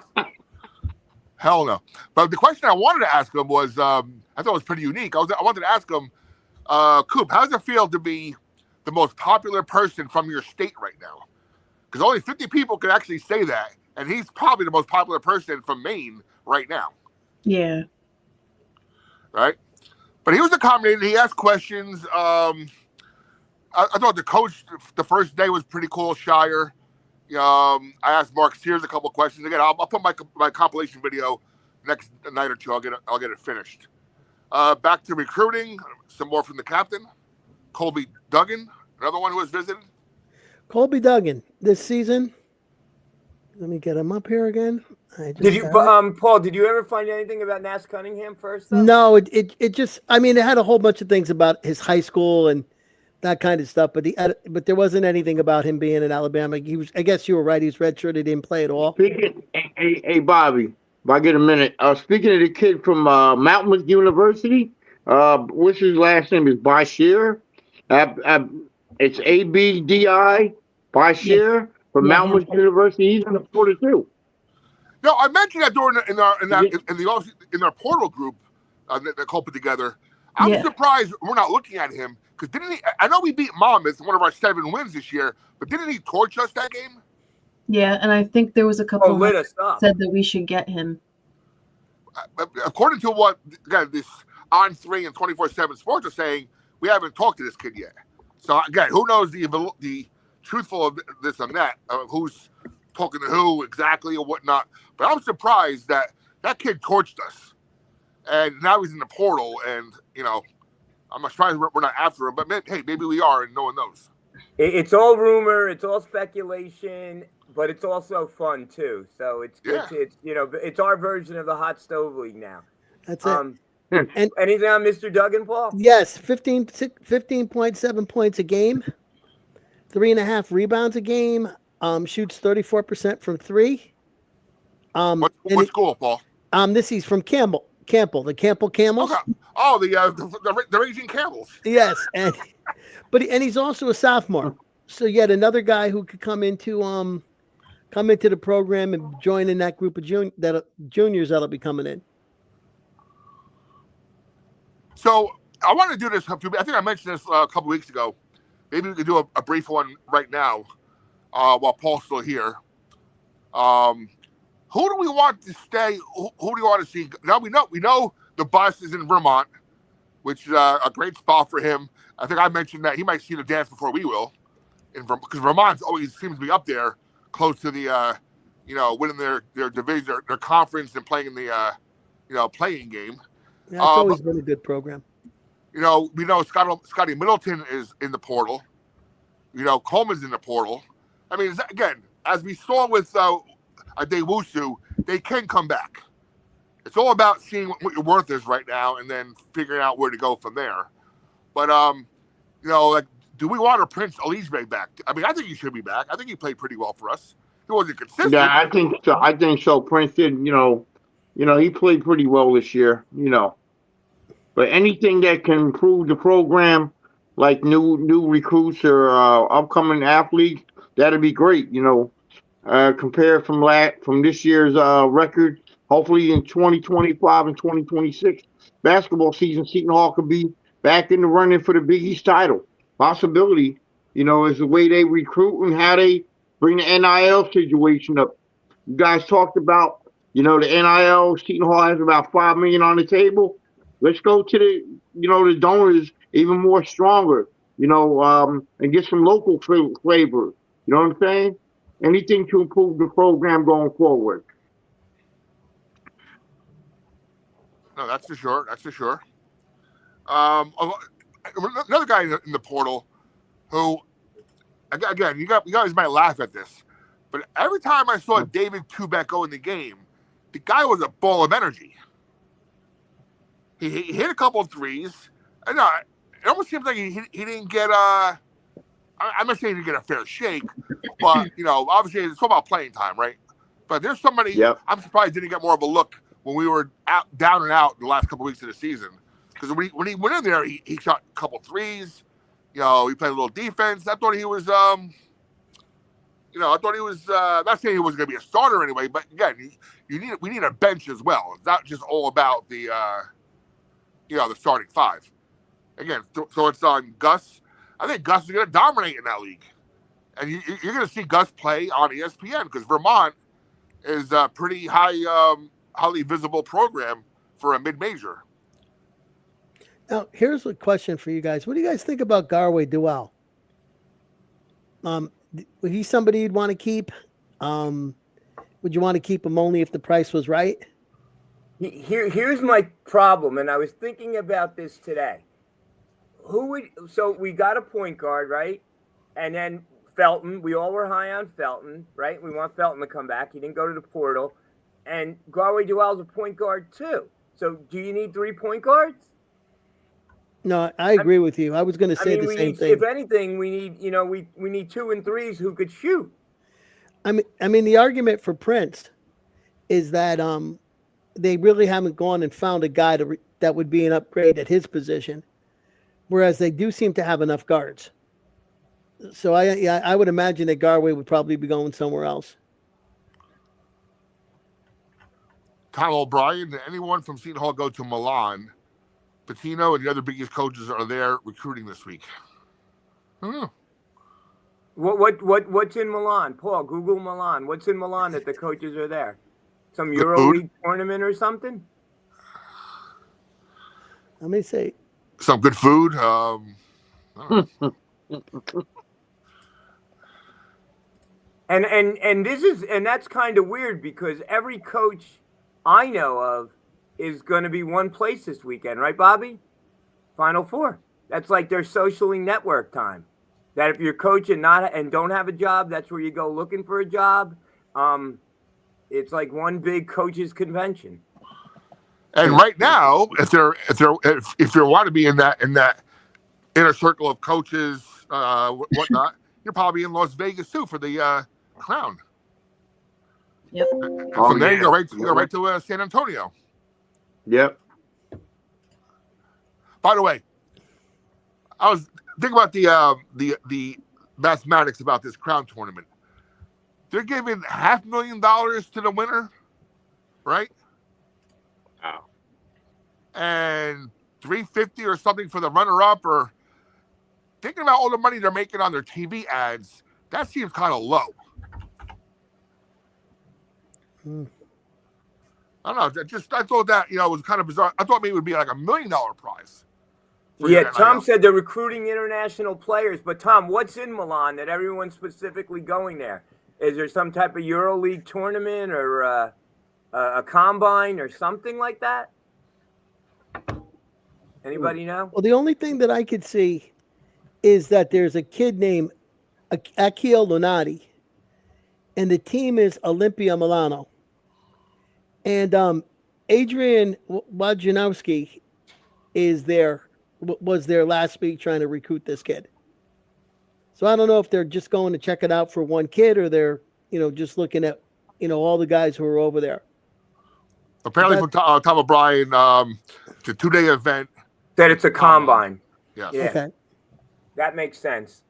Hell no. But the question I wanted to ask him was, I thought it was pretty unique. I wanted to ask him, Coop, how does it feel to be the most popular person from your state right now? Because only 50 people can actually say that. And he's probably the most popular person from Maine right now. Yeah. Right? But he was accommodating. He asked questions. I thought the coach the first day was pretty cool, Shire. I asked Mark Sears a couple questions. Again, I'll put my compilation video next night or two. I'll get it finished. Back to recruiting. Some more from the captain, Colby Duggan, another one who has visited. Colby Duggan this season, Let me get him up here again. I just Did you, had it. Paul? Did you ever find anything about Nash Cunningham first? Though? No, it just. I mean, it had a whole bunch of things about his high school and that kind of stuff, but there wasn't anything about him being in Alabama. He was. I guess you were right. He was redshirted. He didn't play at all. Speaking, hey, Bobby, if I get a minute. Speaking of the kid from Mountain University, what's his last name? Is Bashir. It's ABDI Bashir from Yeah, Mountain University. He's in the portal too. No, I mentioned that during in our portal group that Cole put together. I'm Yeah. surprised we're not looking at him because didn't he? I know we beat Monmouth, one of our 7 wins this year, but didn't he torch us that game? Yeah, and I think there was a couple lit that us up. said that we should get him. According to what again, this On 3 and 24/7 Sports are saying, we haven't talked to this kid yet. So again, who knows the truthful of this and that, who's talking to who exactly or whatnot. But I'm surprised that kid torched us, and now he's in the portal. And I'm surprised we're not after him. But hey, maybe we are, and no one knows. It's all rumor. It's all speculation, but it's also fun too. So it's good. Yeah. It's our version of the hot stove league now. That's it. And anything on Mr. Duggan, Paul? Yes, 15.7 points a game, 3.5 rebounds a game. Shoots 34% from 3. What school, Paul? This is from Campbell, the Campbell Camels. Okay. Oh, the Raging Camels. Yes, and he's also a sophomore, so yet another guy who could come into the program and join in that group of juniors that'll be coming in. So I want to do this. I think I mentioned this a couple weeks ago. Maybe we could do a brief one right now while Paul's still here. Who do we want to stay? Who do we want to see? Now we know the bus is in Vermont, which is a great spot for him. I think I mentioned that he might see the dance before we will, because Vermont always seems to be up there, close to the winning their division, their conference, and playing in the playing game. That's always been a good program. We know Scotty Middleton is in the portal. Coleman's in the portal. I mean, again, as we saw with Adewusu, they can come back. It's all about seeing what your worth is right now and then figuring out where to go from there. But, do we want a Prince Alijbe back? I mean, I think he should be back. I think he played pretty well for us. He wasn't consistent. Yeah, I think so. Prince did, he played pretty well this year, But anything that can improve the program, like new recruits or upcoming athletes, that'd be great. Compared from this year's record, hopefully in 2025 and 2026 basketball season, Seton Hall could be back in the running for the Big East title. Possibility, is the way they recruit and how they bring the NIL situation up. You guys talked about, the NIL. Seton Hall has about $5 million on the table. Let's go to the donors even more stronger, and get some local flavor. You know what I'm saying? Anything to improve the program going forward. No, that's for sure. That's for sure. Another guy in the portal who, again, you guys might laugh at this, but every time I saw David Tubeck go in the game, the guy was a ball of energy. He hit a couple of threes. And it almost seems like he didn't get I'm not saying he didn't get a fair shake, but obviously it's all about playing time, right? But there's somebody. Yep. I'm surprised didn't get more of a look when we were down and out the last couple of weeks of the season. Because when he went in there, he shot a couple threes. He played a little defense. I thought he was not saying he was going to be a starter anyway, but again, we need a bench as well. It's not just all about the the starting 5. Again, so it's on Gus. I think Gus is going to dominate in that league. And you're going to see Gus play on ESPN because Vermont is a pretty highly visible program for a mid-major. Now, here's a question for you guys. What do you guys think about Garway Duell? He's somebody you'd want to keep? Would you want to keep him only if the price was right? Here's my problem, and I was thinking about this today. So we got a point guard, right? And then Felton. We all were high on Felton, right? We want Felton to come back. He didn't go to the portal. And Garway Duell's a point guard too. So do you need 3 point guards? No, I agree with you. I was going to say the same thing. If anything, we need, we need 2 and 3s who could shoot. I mean, the argument for Prince is that they really haven't gone and found a guy that would be an upgrade at his position, whereas they do seem to have enough guards. So I would imagine that Garway would probably be going somewhere else. Tom O'Brien, did anyone from Seton Hall go to Milan? Patino and the other biggest coaches are there recruiting this week. I don't know. What's in Milan? Paul, Google Milan. What's in Milan that the coaches are there? Some EuroLeague tournament or something? Let me see. Some good food. And that's kind of weird because every coach I know of is going to be one place this weekend, right, Bobby? Final Four. That's like their socially network time. That if you're coaching and don't have a job, that's where you go looking for a job. It's like one big coaches convention. And right now, if you want to be in that inner circle of coaches, whatnot, you're probably in Las Vegas too for the Crown. Yep. From there, you go right to San Antonio. Yep. By the way, I was thinking about the mathematics about this Crown tournament. They're giving $500,000 to the winner, right? Wow. And $350 or something for the runner-up. Or thinking about all the money they're making on their TV ads, that seems kind of low. I don't know. I thought that was kind of bizarre. I thought maybe it would be like $1 million prize. Yeah, Tom said they're recruiting international players. But Tom, what's in Milan that everyone's specifically going there? Is there some type of EuroLeague tournament or a combine or something like that? Anybody know? Well, the only thing that I could see is that there's a kid named Akil Lunati, and the team is Olympia Milano. And Adrian Wojnarowski was there last week trying to recruit this kid. So I don't know if they're just going to check it out for one kid or they're, just looking at, all the guys who are over there. Apparently from Tom O'Brien, it's a 2-day event. That it's a combine. Yes. Yeah. Okay. That makes sense.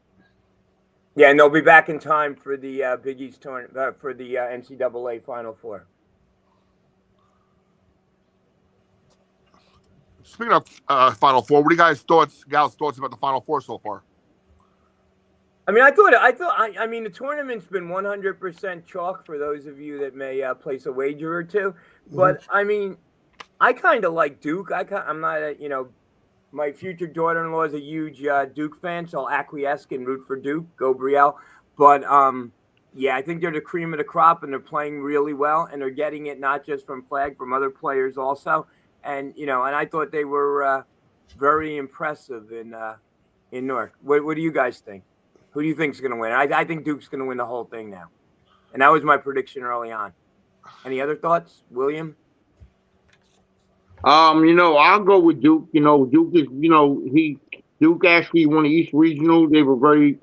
Yeah, and they'll be back in time for the Big East tournament, for the NCAA Final Four. Speaking of Final Four, what are you guys' thoughts about the Final Four so far? I mean, I mean, the tournament's been 100% chalk for those of you that may place a wager or two. But I mean, I kind of like Duke. I'm not my future daughter-in-law is a huge Duke fan, so I'll acquiesce and root for Duke. Go Brielle. But yeah, I think they're the cream of the crop, and they're playing really well, and they're getting it not just from Flag, from other players also. And and I thought they were very impressive in Newark. What do you guys think? Who do you think is going to win? I think Duke's going to win the whole thing now, and that was my prediction early on. Any other thoughts, William? I'll go with Duke. Duke is, Duke actually won the East Regional. They were very,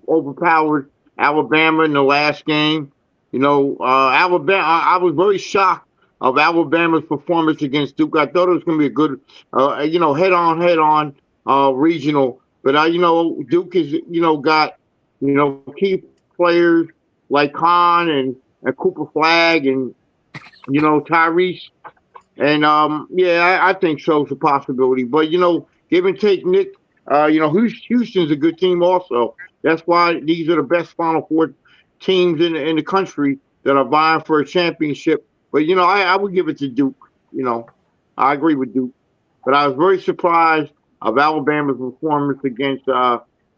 overpowered Alabama in the last game. Alabama. I was very shocked of Alabama's performance against Duke. I thought it was going to be a good, head-on regional. But Duke has, got, key players like Khan and Cooper Flag and, Tyrese. And, I think so. It's a possibility. But, give and take, Nick, Houston's a good team also. That's why these are the best Final Four teams in the country that are vying for a championship. But, I would give it to Duke. I agree with Duke. But I was very surprised of Alabama's performance against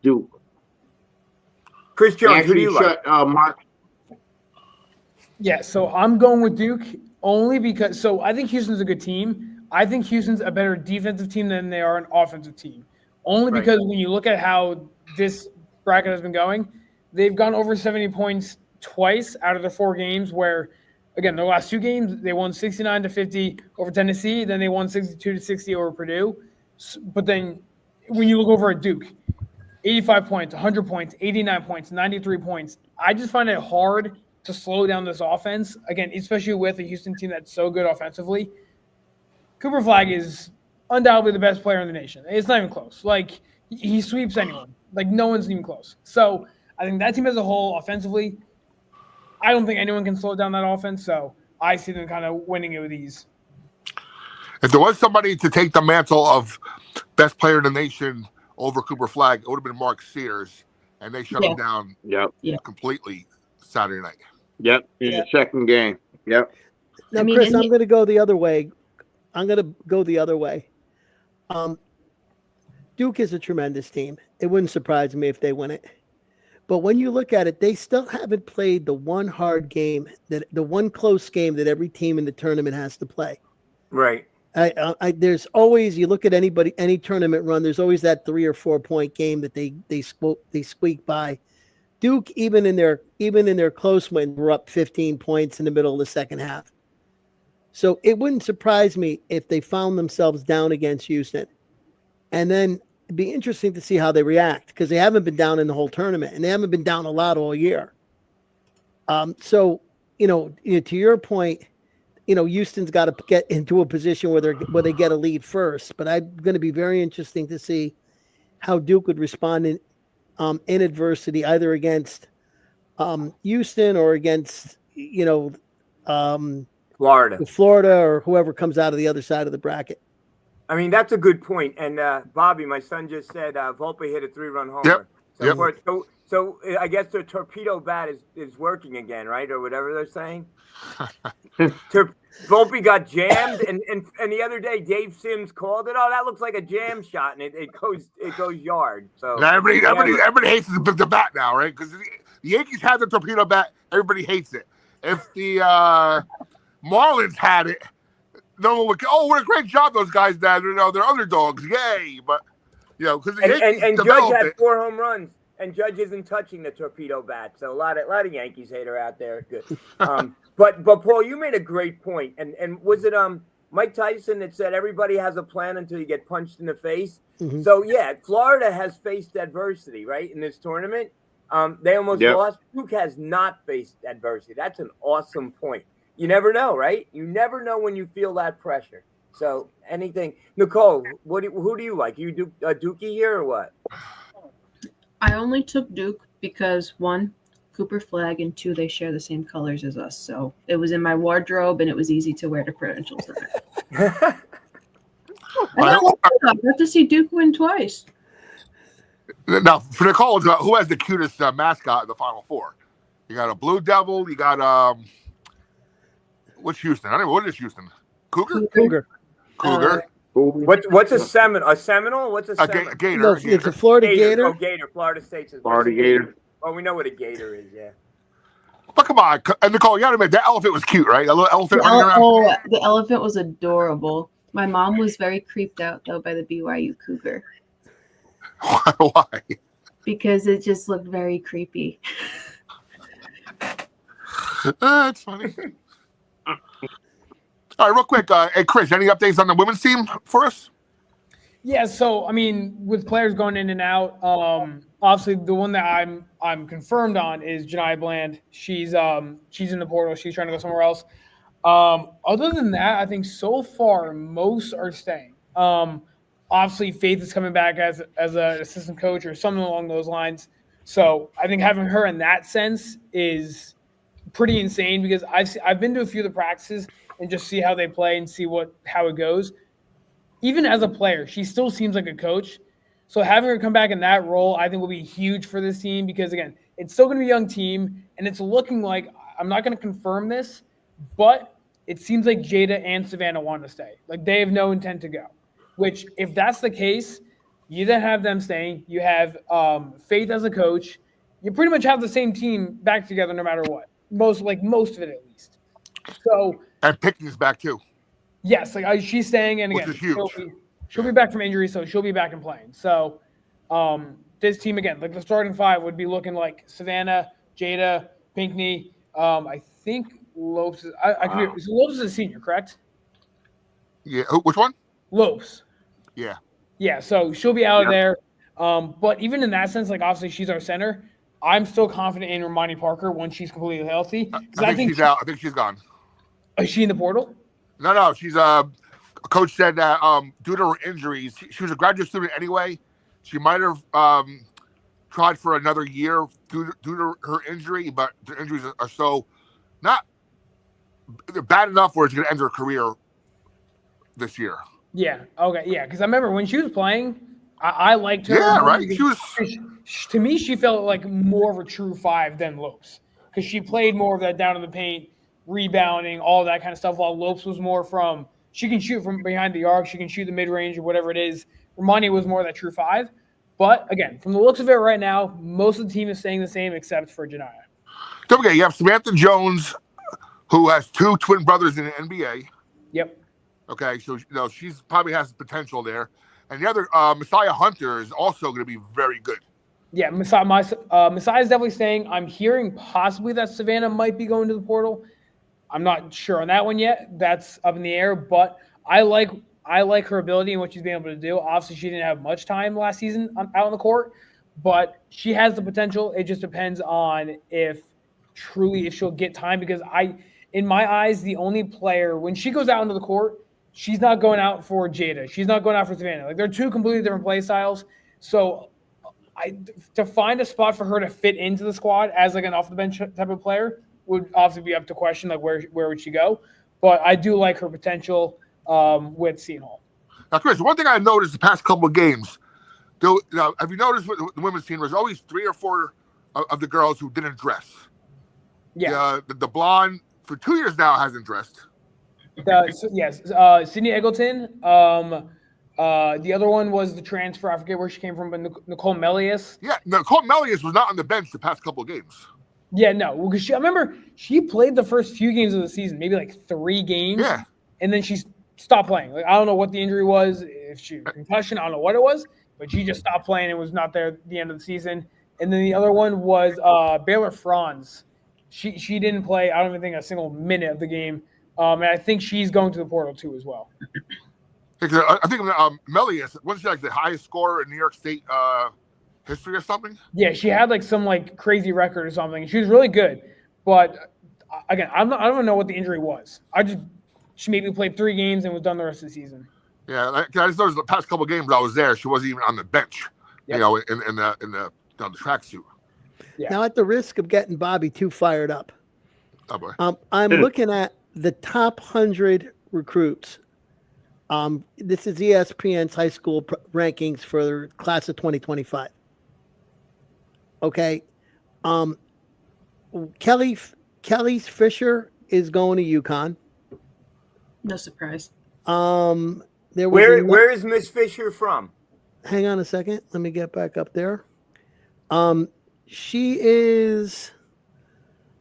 Duke. Chris Jones, who do you like? Yeah, so I'm going with Duke only because I think Houston's a good team. I think Houston's a better defensive team than they are an offensive team. Only because when you look at how this bracket has been going, they've gone over 70 points twice out of the 4 games where, again, their last 2 games, they won 69-50 over Tennessee. Then they won 62-60 over Purdue. But then when you look over at Duke, 85 points, 100 points, 89 points, 93 points. I just find it hard to slow down this offense. Again, especially with a Houston team that's so good offensively. Cooper Flagg is undoubtedly the best player in the nation. It's not even close. Like, he sweeps anyone. Like, no one's even close. So I think that team as a whole, offensively, I don't think anyone can slow down that offense. So I see them kind of winning it with ease. If there was somebody to take the mantle of best player in the nation over Cooper Flagg, it would have been Mark Sears, and they shut him down completely Saturday night. Yep, in the second game. Yep. Now, Chris, I'm going to go the other way. Duke is a tremendous team. It wouldn't surprise me if they win it. But when you look at it, they still haven't played the one hard game, the one close game that every team in the tournament has to play. Right. There's always, you look at any tournament run, there's always that 3 or 4 point game that they squeak by. Duke, even in their close win, were up 15 points in the middle of the second half. So it wouldn't surprise me if they found themselves down against Houston. And then it'd be interesting to see how they react, because they haven't been down in the whole tournament, and they haven't been down a lot all year. So, to your point, Houston's got to get into a position where they get a lead first. But I'm going to be very interesting to see how Duke would respond in adversity, either against Houston or against Florida or whoever comes out of the other side of the bracket. I mean, that's a good point. And Bobby, my son just said Volpe hit a 3-run homer. So I guess the torpedo bat is working again, right, or whatever they're saying. Volpe got jammed, and the other day Dave Sims called it. Oh, that looks like a jam shot, and it goes yard. So now everybody hates the bat now, right? Because the Yankees had the torpedo bat, everybody hates it. If the Marlins had it, no one would. Oh, what a great job those guys did! They're underdogs, yay! But because the Yankees and Judge had 4 home runs. And Judge isn't touching the torpedo bat, so a lot of Yankees hater out there. Good, but Paul, you made a great point. And was it Mike Tyson that said everybody has a plan until you get punched in the face? Mm-hmm. So yeah, Florida has faced adversity, right, in this tournament. They almost lost. Duke has not faced adversity. That's an awesome point. You never know, right? You never know when you feel that pressure. So anything, Nicole, who do you like? You do Dookie here or what? I only took Duke because 1, Cooper Flagg, and 2, they share the same colors as us. So it was in my wardrobe and it was easy to wear to credentials. I got to see Duke win twice. Now, for Nicole, who has the cutest mascot in the Final Four? You got a Blue Devil. You got what's Houston? I don't know, what is Houston? Cougar. What's a Seminole? A Seminole? What's a Seminole? A Gator. No, it's a Florida Gator. Oh, Gator. Florida State's Florida Gator. Oh, we know what a Gator is, yeah. But come on, and Nicole, you gotta admit that elephant was cute, right? A little elephant running around. Oh, the elephant was adorable. My mom was very creeped out though by the BYU Cougar. Why? Because it just looked very creepy. That's funny. All right, real quick. Hey, Chris, any updates on the women's team for us? Yeah, so I mean, with players going in and out, obviously the one that I'm confirmed on is Janiyah Bland. She's in the portal. She's trying to go somewhere else. Other than that, I think so far most are staying. Obviously, Faith is coming back as an assistant coach or something along those lines. So I think having her in that sense is pretty insane because I've been to a few of the practices and just see how they play and see how it goes. Even as a player, she still seems like a coach. So having her come back in that role, I think will be huge for this team because, again, it's still going to be a young team, and it's looking like – I'm not going to confirm this, but it seems like Jada and Savannah want to stay. Like, they have no intent to go, which if that's the case, you then have them staying. You have Faith as a coach. You pretty much have the same team back together no matter what, most of it at least. So – and Pickney's back too. Yes, she's staying, and again, which is huge. She'll be back from injury, so she'll be back and playing. So, this team again, like the starting five would be looking like Savannah, Jada, Pinckney. I think Lopes. I could be. So Lopes is a senior, correct? Yeah. Which one? Lopes. Yeah. Yeah. So she'll be out of there. But even in that sense, like obviously she's our center. I'm still confident in Romani Parker when she's completely healthy. I think she's out. I think she's gone. Is she in the portal? No. She's coach said that due to her injuries, she was a graduate student anyway. She might have tried for another year due to her injury, but the injuries are so not bad enough where it's going to end her career this year. Yeah. Okay. Yeah. Because I remember when she was playing, I liked her. Yeah. Right. She was. To me, she felt like more of a true five than Lopes because she played more of that down in the paint, rebounding, all that kind of stuff. While Lopes was more from she can shoot from behind the arc, she can shoot the mid range or whatever it is. Romani was more of that true five. But again, from the looks of it right now, most of the team is staying the same except for Janiyah. Don't forget, you have Samantha Jones, who has 2 twin brothers in the NBA. Yep. Okay, so she's probably has potential there. And the other, Messiah Hunter, is also going to be very good. Yeah, Messiah is definitely staying. I'm hearing possibly that Savannah might be going to the portal. I'm not sure on that one yet. That's up in the air, but I like her ability and what she's been able to do. Obviously, she didn't have much time last season out on the court, but she has the potential. It just depends on if she'll get time because in my eyes, the only player, when she goes out into the court, she's not going out for Jada. She's not going out for Savannah. Like they're 2 completely different play styles. So to find a spot for her to fit into the squad as like an off the bench type of player would obviously be up to question, like where would she go? But I do like her potential with Seton Hall. Now, Chris, one thing I noticed the past couple of games, have you noticed with the women's team, there's always 3 or 4 of the girls who didn't dress. Yeah. The blonde for 2 years now hasn't dressed. Yes. Sydney Eggleton. The other one was the transfer. I forget where she came from, but Nicole Melius. Yeah, Nicole Melius was not on the bench the past couple of games. Yeah, no, because I remember she played the first few games of the season, maybe like 3 games. Yeah. And then she stopped playing. Like I don't know what the injury was, if she concussion, I don't know what it was, but she just stopped playing and was not there at the end of the season. And then the other one was Baylor Franz. She didn't play, I don't even think a single minute of the game. And I think she's going to the portal too as well. I think Melius, wasn't she like the highest scorer in New York State history or something? Yeah, she had like some like crazy record or something. She was really good, but again, I don't even know what the injury was. She maybe played 3 games and was done the rest of the season. Yeah, I just noticed the past couple of games I was there, she wasn't even on the bench. Yep. In the tracksuit. Yeah. Now, at the risk of getting Bobby too fired up, oh boy. I'm looking at the top 100 recruits. This is ESPN's high school rankings for the class of 2025. Okay. Kelly's Fisher is going to UConn. No surprise. Where is Miss Fisher from? Hang on a second. Let me get back up there. She is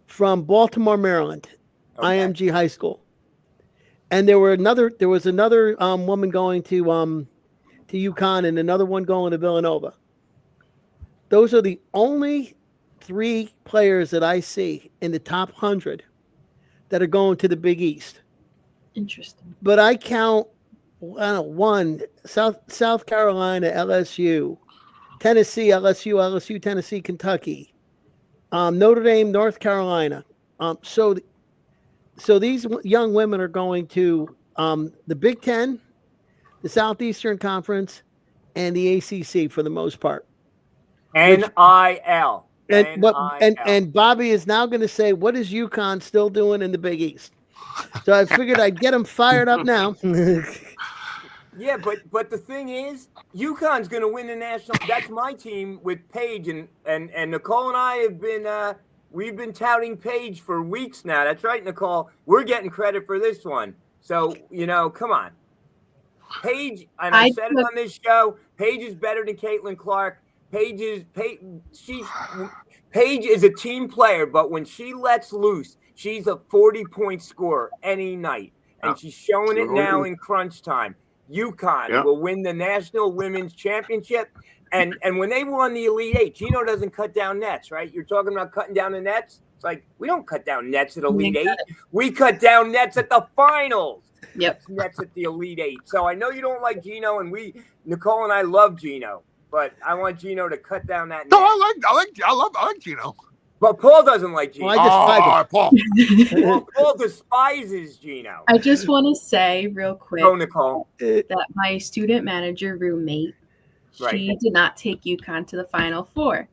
from Baltimore, Maryland, okay. IMG High School. And there was another woman going to UConn and another one going to Villanova. Those are the only 3 players that I see in the top 100 that are going to the Big East. Interesting. But I count one South Carolina, LSU, Tennessee, LSU, Tennessee, Kentucky, Notre Dame, North Carolina. So these young women are going to the Big Ten, the Southeastern Conference, and the ACC for the most part. NIL. And Bobby is now going to say, what is UConn still doing in the Big East? So I figured I'd get him fired up now. Yeah, but the thing is, UConn's going to win the national. That's my team with Paige and Nicole and I have been we've been touting Paige for weeks now. That's right, Nicole. We're getting credit for this one. So come on, Paige. And I said it on this show. Paige is better than Caitlin Clark. Paige is a team player, but when she lets loose, she's a 40-point scorer any night, and she's showing it now in crunch time. UConn will win the National Women's Championship. And when they won the Elite Eight, Gino doesn't cut down nets, right? You're talking about cutting down the nets. It's like, we don't cut down nets at Elite Eight. We cut down nets at the finals. Yep. Nets at the Elite Eight. So I know you don't like Gino, and Nicole and I love Gino, but I want Gino to cut down that net. No, I like Gino. But Paul doesn't like Gino. I despise Paul. Paul despises Gino. I just want to say real quick Go, Nicole. that my student manager roommate, she Right. did not take UConn to the Final Four.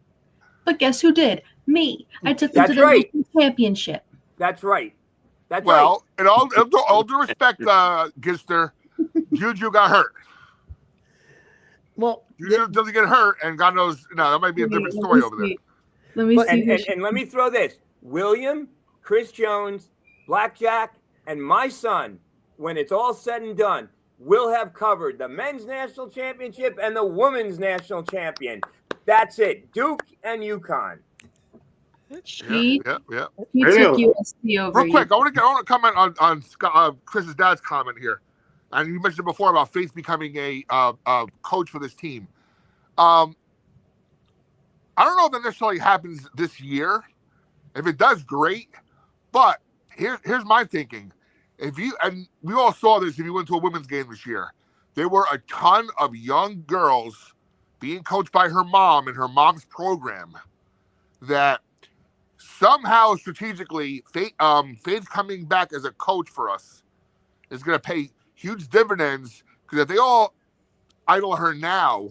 But guess who did? Me. I took them That's to the right. national championship. That's right. That's Well, in all due respect, Gister, Juju got hurt. Well, Juju doesn't get hurt, and God knows, that might be a different story over there. Let me But- see. right. And let me throw this. William, Chris Jones, Blackjack, and my son, when it's all said and done, will have covered the men's national championship and the women's national champion. That's it. Duke and UConn. She Yeah. he took USC over. Real quick, I want to comment on Chris's dad's comment here, and you mentioned before about Faith becoming a coach for this team. I don't know if that necessarily happens this year. If it does, great. But here's my thinking. And we all saw this if you went to a women's game this year, there were a ton of young girls being coached by her mom in her mom's program that somehow strategically Faith coming back as a coach for us is going to pay huge dividends, because if they all idle her now,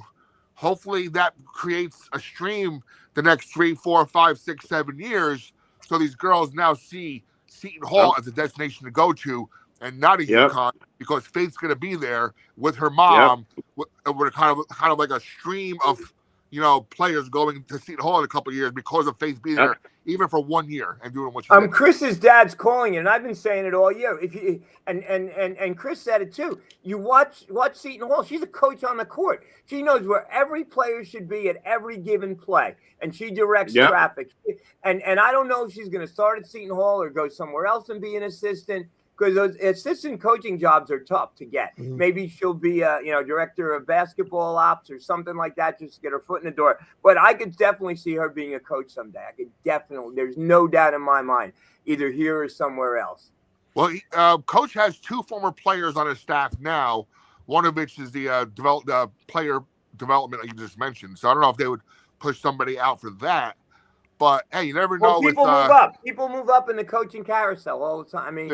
hopefully that creates a stream the next 3, 4, 5, 6, 7 years. So these girls now see Seton Hall as a destination to go to, and not a UConn, because Faith's going to be there with her mom, with kind of like a stream of players going to Seton Hall in a couple of years because of Faith being there, even for 1 year, and doing what she did. Chris's dad's calling it, and I've been saying it all year. If you and Chris said it too. You watch Seton Hall. She's a coach on the court. She knows where every player should be at every given play, and she directs traffic. And I don't know if she's going to start at Seton Hall or go somewhere else and be an assistant, because those assistant coaching jobs are tough to get. Mm-hmm. Maybe she'll be a director of basketball ops or something like that, just to get her foot in the door. But I could definitely see her being a coach someday. I could definitely. There's no doubt in my mind, either here or somewhere else. Well, Coach has 2 former players on his staff now, one of which is the player development that you just mentioned. So I don't know if they would push somebody out for that. But hey, you never know. People move up. People move up in the coaching carousel all the time. I mean,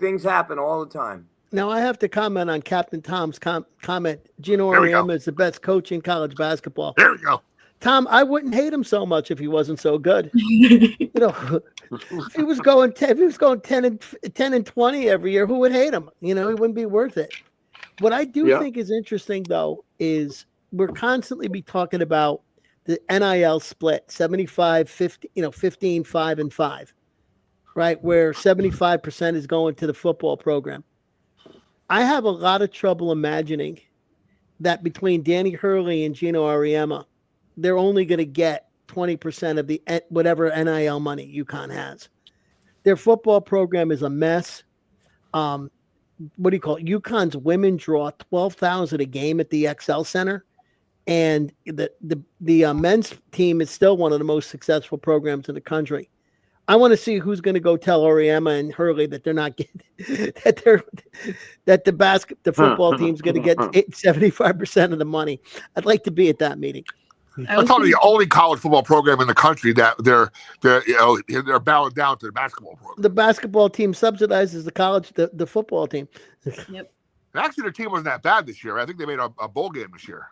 things happen all the time. now I have to comment on Captain Tom's comment. Gino Auriemma is the best coach in college basketball. There we go. Tom, I wouldn't hate him so much if he wasn't so good. If he was going 10 and 20 every year, who would hate him? It wouldn't be worth it. What I do think is interesting, though, is we're constantly be talking about the NIL split, 75, 50, 15, 5, and 5, right? Where 75% is going to the football program. I have a lot of trouble imagining that between Danny Hurley and Gino Auriemma, they're only going to get 20% of the whatever NIL money UConn has. Their football program is a mess. What do you call it? UConn's women draw 12,000 a game at the XL Center, and the men's team is still one of the most successful programs in the country. I want to see who's going to go tell Auriemma and Hurley that they're not getting that the football team's going to get 75% of the money. I'd like to be at that meeting. That's probably the only college football program in the country that they're bowing down to the basketball program. The basketball team subsidizes the football team. Yep. And actually, their team wasn't that bad this year. I think they made a bowl game this year.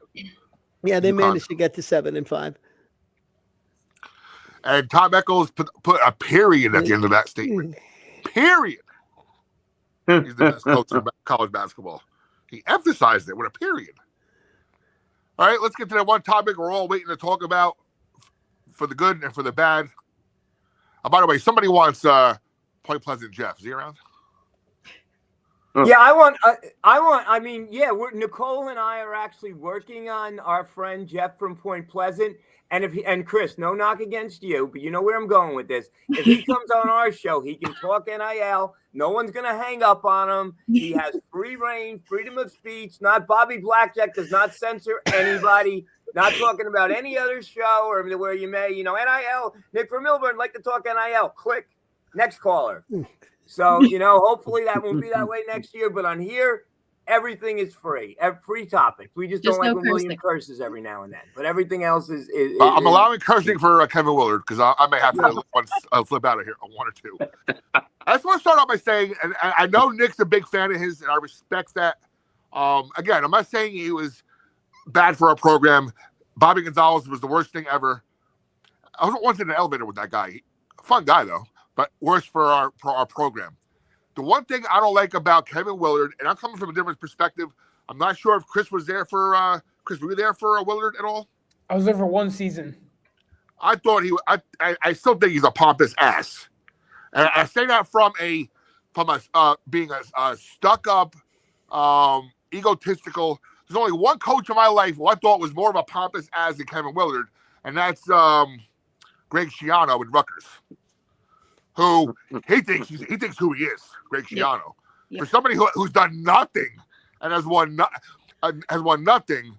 Yeah, they managed to get to 7 and 5. And Tom Eccles put a period at the end of that statement. Period. He's the best coach in college basketball. He emphasized it with a period. All right, let's get to that one topic we're all waiting to talk about, for the good and for the bad. By the way, somebody wants Point Pleasant Jeff. Is he around? Yeah, Nicole and I are actually working on our friend Jeff from Point Pleasant. And Chris, no knock against you, but you know where I'm going with this. If he comes on our show, he can talk NIL. No one's going to hang up on him. He has free reign, freedom of speech. Not Bobby Blackjack does not censor anybody. Not talking about any other show or where you may, NIL. Nick from Milburn like to talk NIL. Click. Next caller. So, hopefully that won't be that way next year. But on here, everything is free. Free topics. We just don't like when William curses every now and then. But everything else is I'm allowing cursing for Kevin Willard because I may have to flip out of here on one or two. I just want to start off by saying, and I know Nick's a big fan of his, and I respect that. Again, I'm not saying he was bad for our program. Bobby Gonzalez was the worst thing ever. I was once in an elevator with that guy. Fun guy, though, but worse for our program. The one thing I don't like about Kevin Willard, and I'm coming from a different perspective, I'm not sure if Chris was there for Chris. Were you there for Willard at all? I was there for one season. I thought I still think he's a pompous ass. And I say that from being a stuck-up, egotistical. There's only one coach in my life who I thought was more of a pompous ass than Kevin Willard, and that's Greg Schiano with Rutgers, who he thinks who he is. Greg Schiano, for somebody who's done nothing and has won nothing.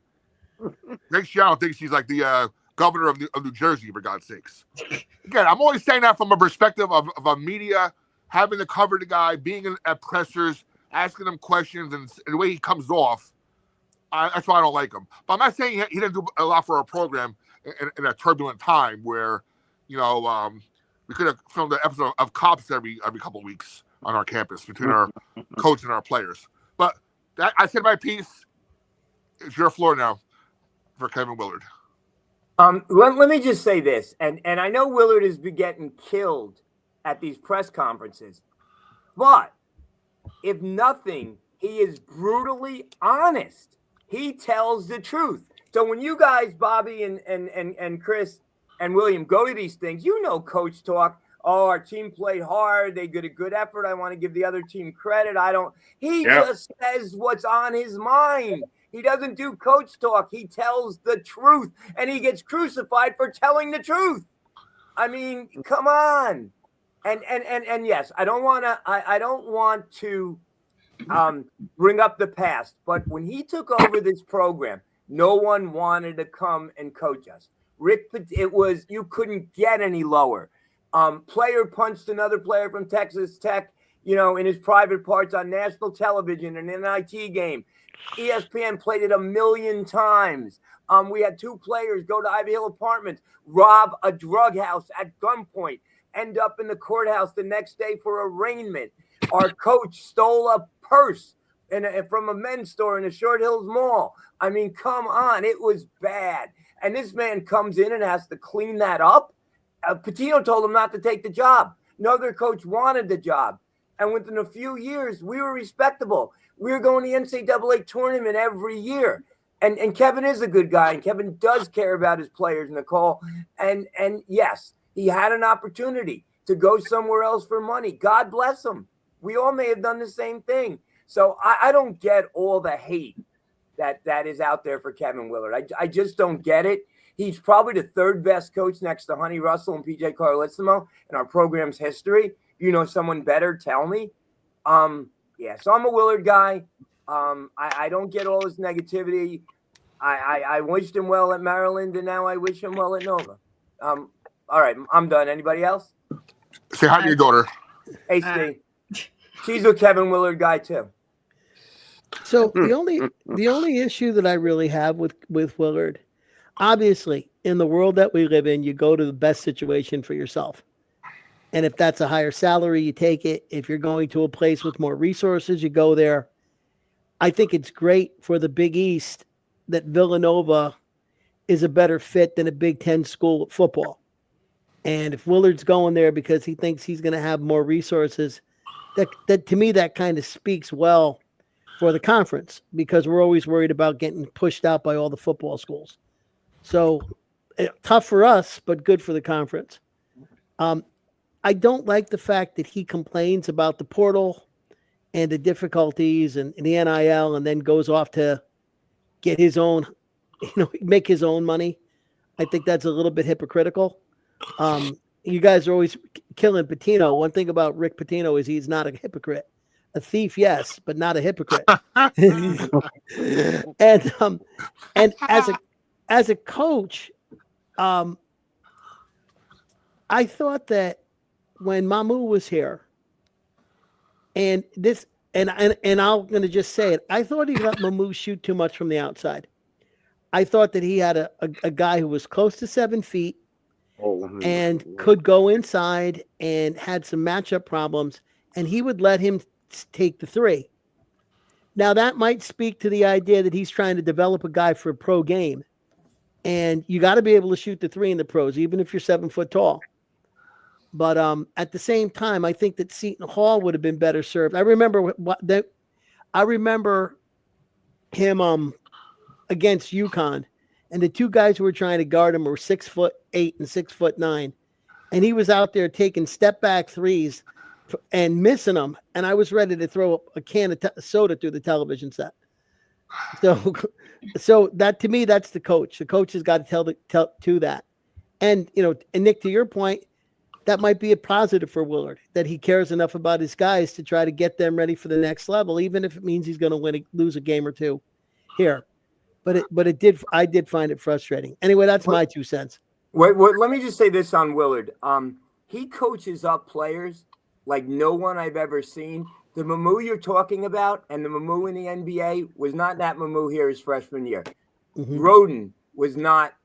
Greg Schiano thinks he's like the governor of New Jersey, for God's sakes. Again, I'm always saying that from a perspective of a media having to cover the guy, being at pressers, asking him questions, and the way he comes off. That's why I don't like him. But I'm not saying he didn't do a lot for our program in a turbulent time where, we could have filmed an episode of Cops every couple of weeks on our campus between our coach and our players. But I said my piece. It's your floor now for Kevin Willard. Let me just say this, and I know Willard has been getting killed at these press conferences, but if nothing, he is brutally honest. He tells the truth. So when you guys, Bobby and Chris and William, go to these things, coach talk. Oh, our team played hard. They did a good effort. I want to give the other team credit. He just says what's on his mind. He doesn't do coach talk. He tells the truth, and he gets crucified for telling the truth. I mean, come on. And yes, I don't want to bring up the past, but when he took over this program, no one wanted to come and coach us. You couldn't get any lower. Player punched another player from Texas Tech, in his private parts on national television in an NIT game. ESPN played it 1 million times. We had 2 players go to Ivy Hill Apartments, rob a drug house at gunpoint, end up in the courthouse the next day for arraignment. Our coach stole a purse from a men's store in the Short Hills Mall. I mean, come on. It was bad. And this man comes in and has to clean that up. Pitino told him not to take the job. No other coach wanted the job. And within a few years, we were respectable. We were going to the NCAA tournament every year. And Kevin is a good guy, and Kevin does care about his players, Nicole. And yes, he had an opportunity to go somewhere else for money. God bless him. We all may have done the same thing. So I don't get all the hate that is out there for Kevin Willard. I just don't get it. He's probably the 3rd best coach next to Honey Russell and PJ Carlissimo in our program's history. If you know someone better, tell me. So I'm a Willard guy. I don't get all his negativity. I wished him well at Maryland, and now I wish him well at Nova. All right, I'm done. Anybody else? Say hi to your daughter. Hey, Steve. She's a Kevin Willard guy too. So the only issue that I really have with Willard, obviously, in the world that we live in, you go to the best situation for yourself. And if that's a higher salary, you take it. If you're going to a place with more resources, you go there. I think it's great for the Big East that Villanova is a better fit than a Big Ten school at football. And if Willard's going there because he thinks he's going to have more resources, that to me, that kind of speaks well for the conference, because we're always worried about getting pushed out by all the football schools. So tough for us, but good for the conference. I don't like the fact that he complains about the portal and the difficulties and the NIL, and then goes off to get his own, make his own money. I think that's a little bit hypocritical. You guys are always killing Pitino. One thing about Rick Pitino is he's not a hypocrite. A thief, yes, but not a hypocrite. And as a coach, I thought that when Mamu was here, and I'm going to just say it, I thought he let Mamu shoot too much from the outside. I thought that he had a guy who was close to 7 feet and could go inside and had some matchup problems, and he would let him take the three. Now, that might speak to the idea that he's trying to develop a guy for a pro game. And you got to be able to shoot the three in the pros, even if you're 7 foot tall. But at the same time, I think that Seton Hall would have been better served. I remember him against UConn, and the two guys who were trying to guard him were 6'8" and 6'9", and he was out there taking step back threes and missing them, and I was ready to throw a can of soda through the television set. So that, to me, that's the coach. The coach has got to tell to that. And and Nick, to your point, that might be a positive for Willard, that he cares enough about his guys to try to get them ready for the next level, even if it means he's going to lose a game or two here. But I did find it frustrating. Anyway, that's my 2 cents. Wait, let me just say this on Willard. He coaches up players like no one I've ever seen. The Mamu you're talking about and the Mamu in the NBA was not that Mamu here his freshman year. Mm-hmm. Roden was not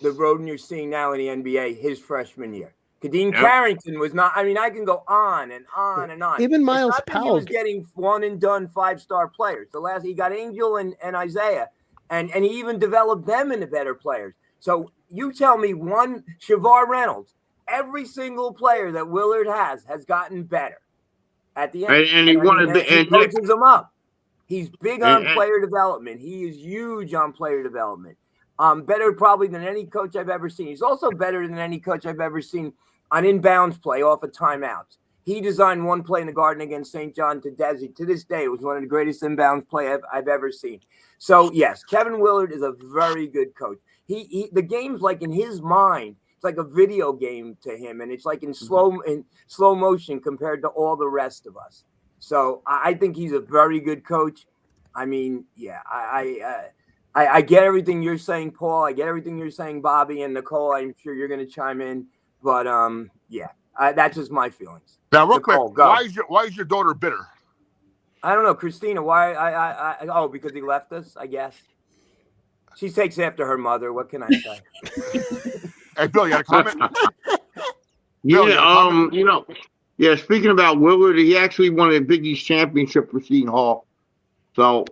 the Roden you're seeing now in the NBA his freshman year. Kadeem Carrington was not. I mean, I can go on and on and on. Even Miles Powell. He was getting one and done 5-star players. He got Angel and Isaiah, and he even developed them into better players. So you tell me one Shavar Reynolds, every single player that Willard has gotten better at the end. And he coaches them up. He's big on player development. He is huge on player development. Better probably than any coach I've ever seen. He's also better than any coach I've ever seen on inbounds play off of timeouts. He designed one play in the Garden against St. John to Desi. To this day, it was one of the greatest inbounds play I've ever seen. So, yes, Kevin Willard is a very good coach. The game's like in his mind, it's like a video game to him, and it's like in slow motion compared to all the rest of us. So I think he's a very good coach. I mean, yeah, I get everything you're saying, Paul. I get everything you're saying, Bobby and Nicole. I'm sure you're going to chime in, but that's just my feelings. Now, real Nicole, quick, go. why is your daughter bitter? I don't know, Christina. Why? Because he left us, I guess. She takes after her mother. What can I say? Hey, Bill, you had a comment? Speaking about Willard, he actually won a Big East championship for Seton Hall. So,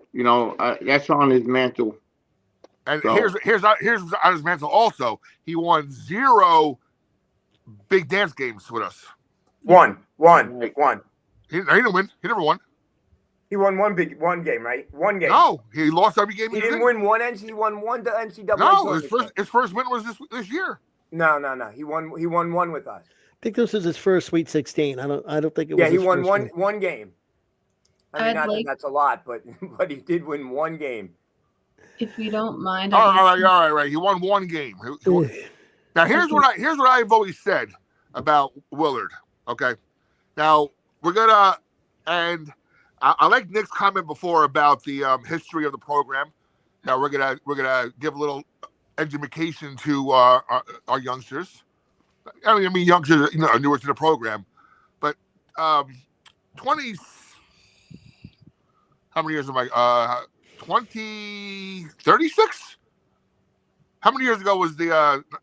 that's on his mantle. And here's on his mantle also. He won 0 big dance games with us. One. He didn't win. He never won. He won one game, right? One game. No, he lost every game. He didn't win one NC. He won one to NCAA. No, his first win was this year. No. He won one with us. I think this was his first Sweet 16. I don't think it was. Yeah, he won one game. I mean, that that's a lot, but he did win one game. If you don't mind. All right. He won one game. Now here's what I've always said about Willard. Okay, now we're gonna, and I like Nick's comment before about the history of the program. Now we're gonna give a little education to our youngsters. I mean youngsters, newer to the program, but 20. How many years am I? 36? How many years ago was the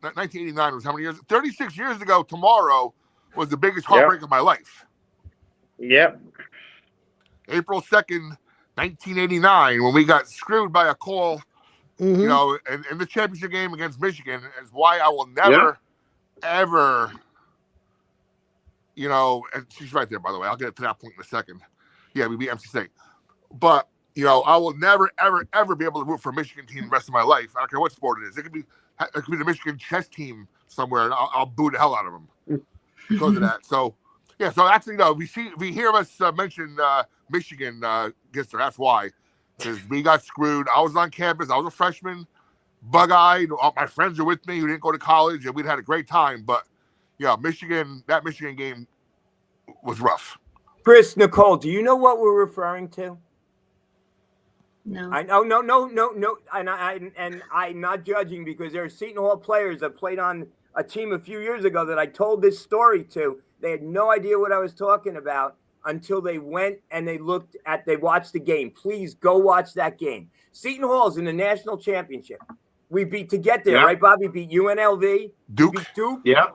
1989? Was how many years? 36 years ago tomorrow was the biggest heartbreak of my life. Yep. April 2nd, 1989, when we got screwed by a call, in the championship game against Michigan, is why I will never, ever, and she's right there, by the way. I'll get to that point in a second. Yeah, we beat MC State. But, I will never, ever, ever be able to root for a Michigan team the rest of my life. I don't care what sport it is. It could be the Michigan chess team somewhere, and I'll boo the hell out of them because of that. So, yeah, so actually, we hear us mention Michigan gets there. That's why. Because we got screwed. I was on campus. I was a freshman, bug-eyed. All my friends are with me who didn't go to college, and we'd had a great time. But, that Michigan game was rough. Chris, Nicole, do you know what we're referring to? No. I know, no, and I'm not judging because there are Seton Hall players that played on a team a few years ago that I told this story to. They had no idea what I was talking about until they went and they watched the game. Please go watch that game. Seton Hall's in the national championship. We beat to get there, right, Bobby? Beat UNLV, Duke. We beat Duke. Yeah.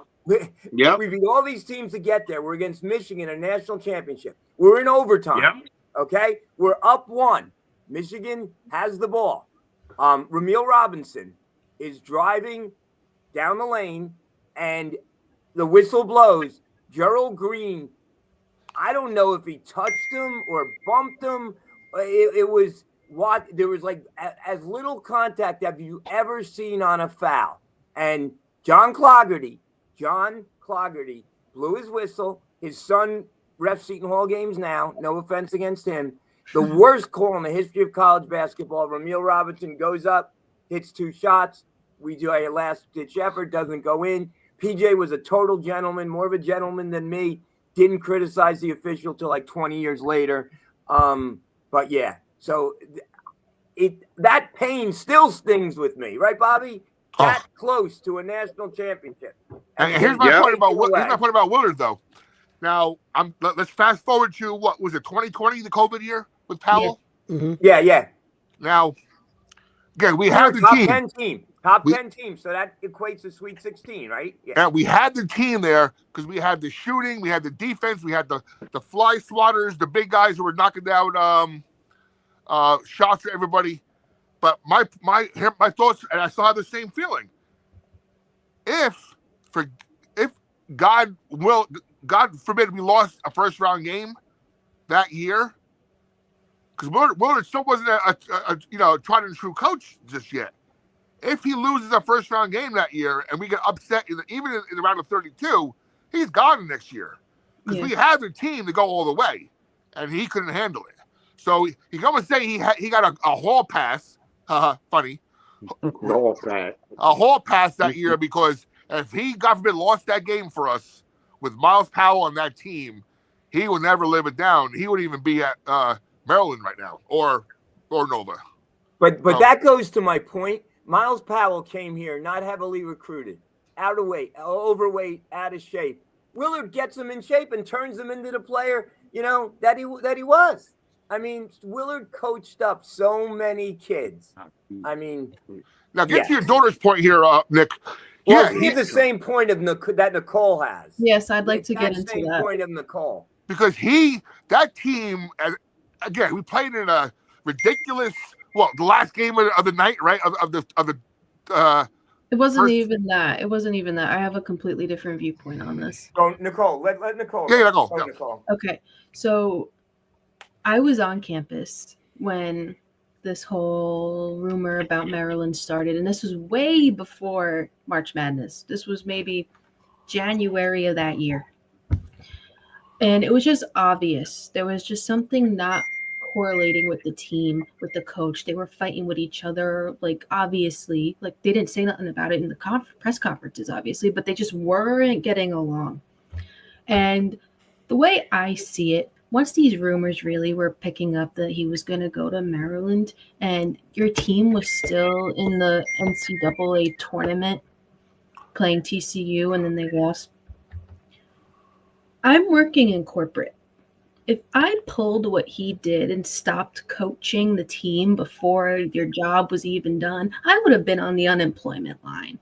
Yeah. We beat all these teams to get there. We're against Michigan in a national championship. We're in overtime. Yep. Okay, we're up 1. Michigan has the ball. Ramil Robinson is driving down the lane, and the whistle blows. Gerald Green, I don't know if he touched him or bumped him. It was what there was like as little contact have you ever seen on a foul. And John Clougherty blew his whistle. His son refs Seton Hall games now. No offense against him. The worst call in the history of college basketball. Ramil Robinson goes up, hits 2 shots. We do a last-ditch effort, doesn't go in. PJ was a total gentleman, more of a gentleman than me. Didn't criticize the official till like 20 years later. But yeah, so that pain still stings with me, right, Bobby? That close to a national championship. And here's my point about Willard, though. Now, let's fast forward to what was it, 2020, the COVID year with Powell? Yeah. Mm-hmm. Yeah. Now, again, we had the team. Top 10 team. So that equates to Sweet 16, right? Yeah. And we had the team there because we had the shooting, we had the defense, we had the fly swatters, the big guys who were knocking down shots for everybody. But my thoughts, and I still have the same feeling. If God forbid we lost a first round game that year, because Willard still wasn't a tried and true coach just yet. If he loses a first round game that year and we get upset even in the round of 32, he's gone next year because we had the team to go all the way, and he couldn't handle it. So he can almost say he got a hall pass. Funny. A hall pass that year because if he, God forbid, lost that game for us with Miles Powell on that team, he would never live it down. He would even be at Maryland right now or Nova. But that goes to my point. Miles Powell came here not heavily recruited, out of weight, overweight, out of shape. Willard gets him in shape and turns him into the player, that he was. I mean, Willard coached up so many kids. I mean, now get to your daughter's point here, Nick. Well, he's the same point that Nicole has. Yes, I'd like to get into same that. Point of Nicole because that team, again, we played in a ridiculous. Well, the last game of the night, right? Of the. It wasn't even that. It wasn't even that. I have a completely different viewpoint on this. So Nicole, let Nicole. Yeah, Nicole. Go, Nicole. Okay, so I was on campus when this whole rumor about Maryland started, and this was way before March Madness. This was maybe January of that year, and it was just obvious. There was just something not correlating with the team, with the coach. They were fighting with each other, like obviously, like they didn't say nothing about it in the press conferences, obviously, but they just weren't getting along. And the way I see it, once these rumors really were picking up that he was going to go to Maryland and your team was still in the NCAA tournament playing TCU and then they lost. I'm working in corporate. If I'd pulled what he did and stopped coaching the team before your job was even done, I would have been on the unemployment line.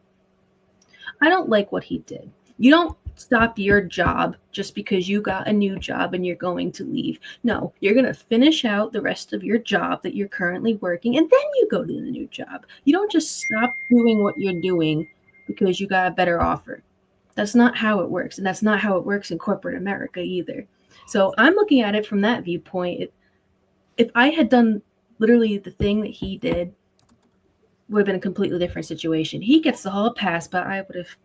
I don't like what he did. You don't stop your job just because you got a new job and you're going to leave. No, you're going to finish out the rest of your job that you're currently working, and then you go to the new job. You don't just stop doing what you're doing because you got a better offer. That's not how it works, and that's not how it works in corporate America either. So I'm looking at it from that viewpoint. If I had done literally the thing that he did, it would have been a completely different situation. He gets the hall pass, but I would have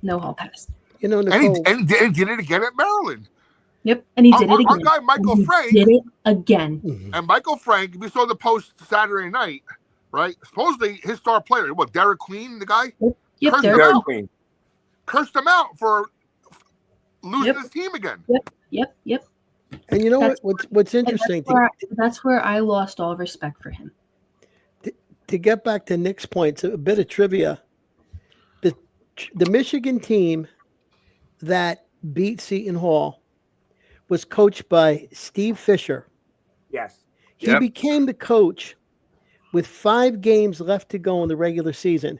no hall pass. Nicole, and he did it again at Maryland. Yep, and he did it again. Our guy Michael Frank did it again. And Michael Frank, we saw the post Saturday night, right? Supposedly his star player, Derek Queen, the guy? Yep, Derek Queen. Cursed him out for losing his team again. Yep. And you know what's interesting? That's where I lost all respect for him. to get back to Nick's points, a bit of trivia. The Michigan team that beat Seton Hall was coached by Steve Fisher. Yes. He became the coach with 5 games left to go in the regular season.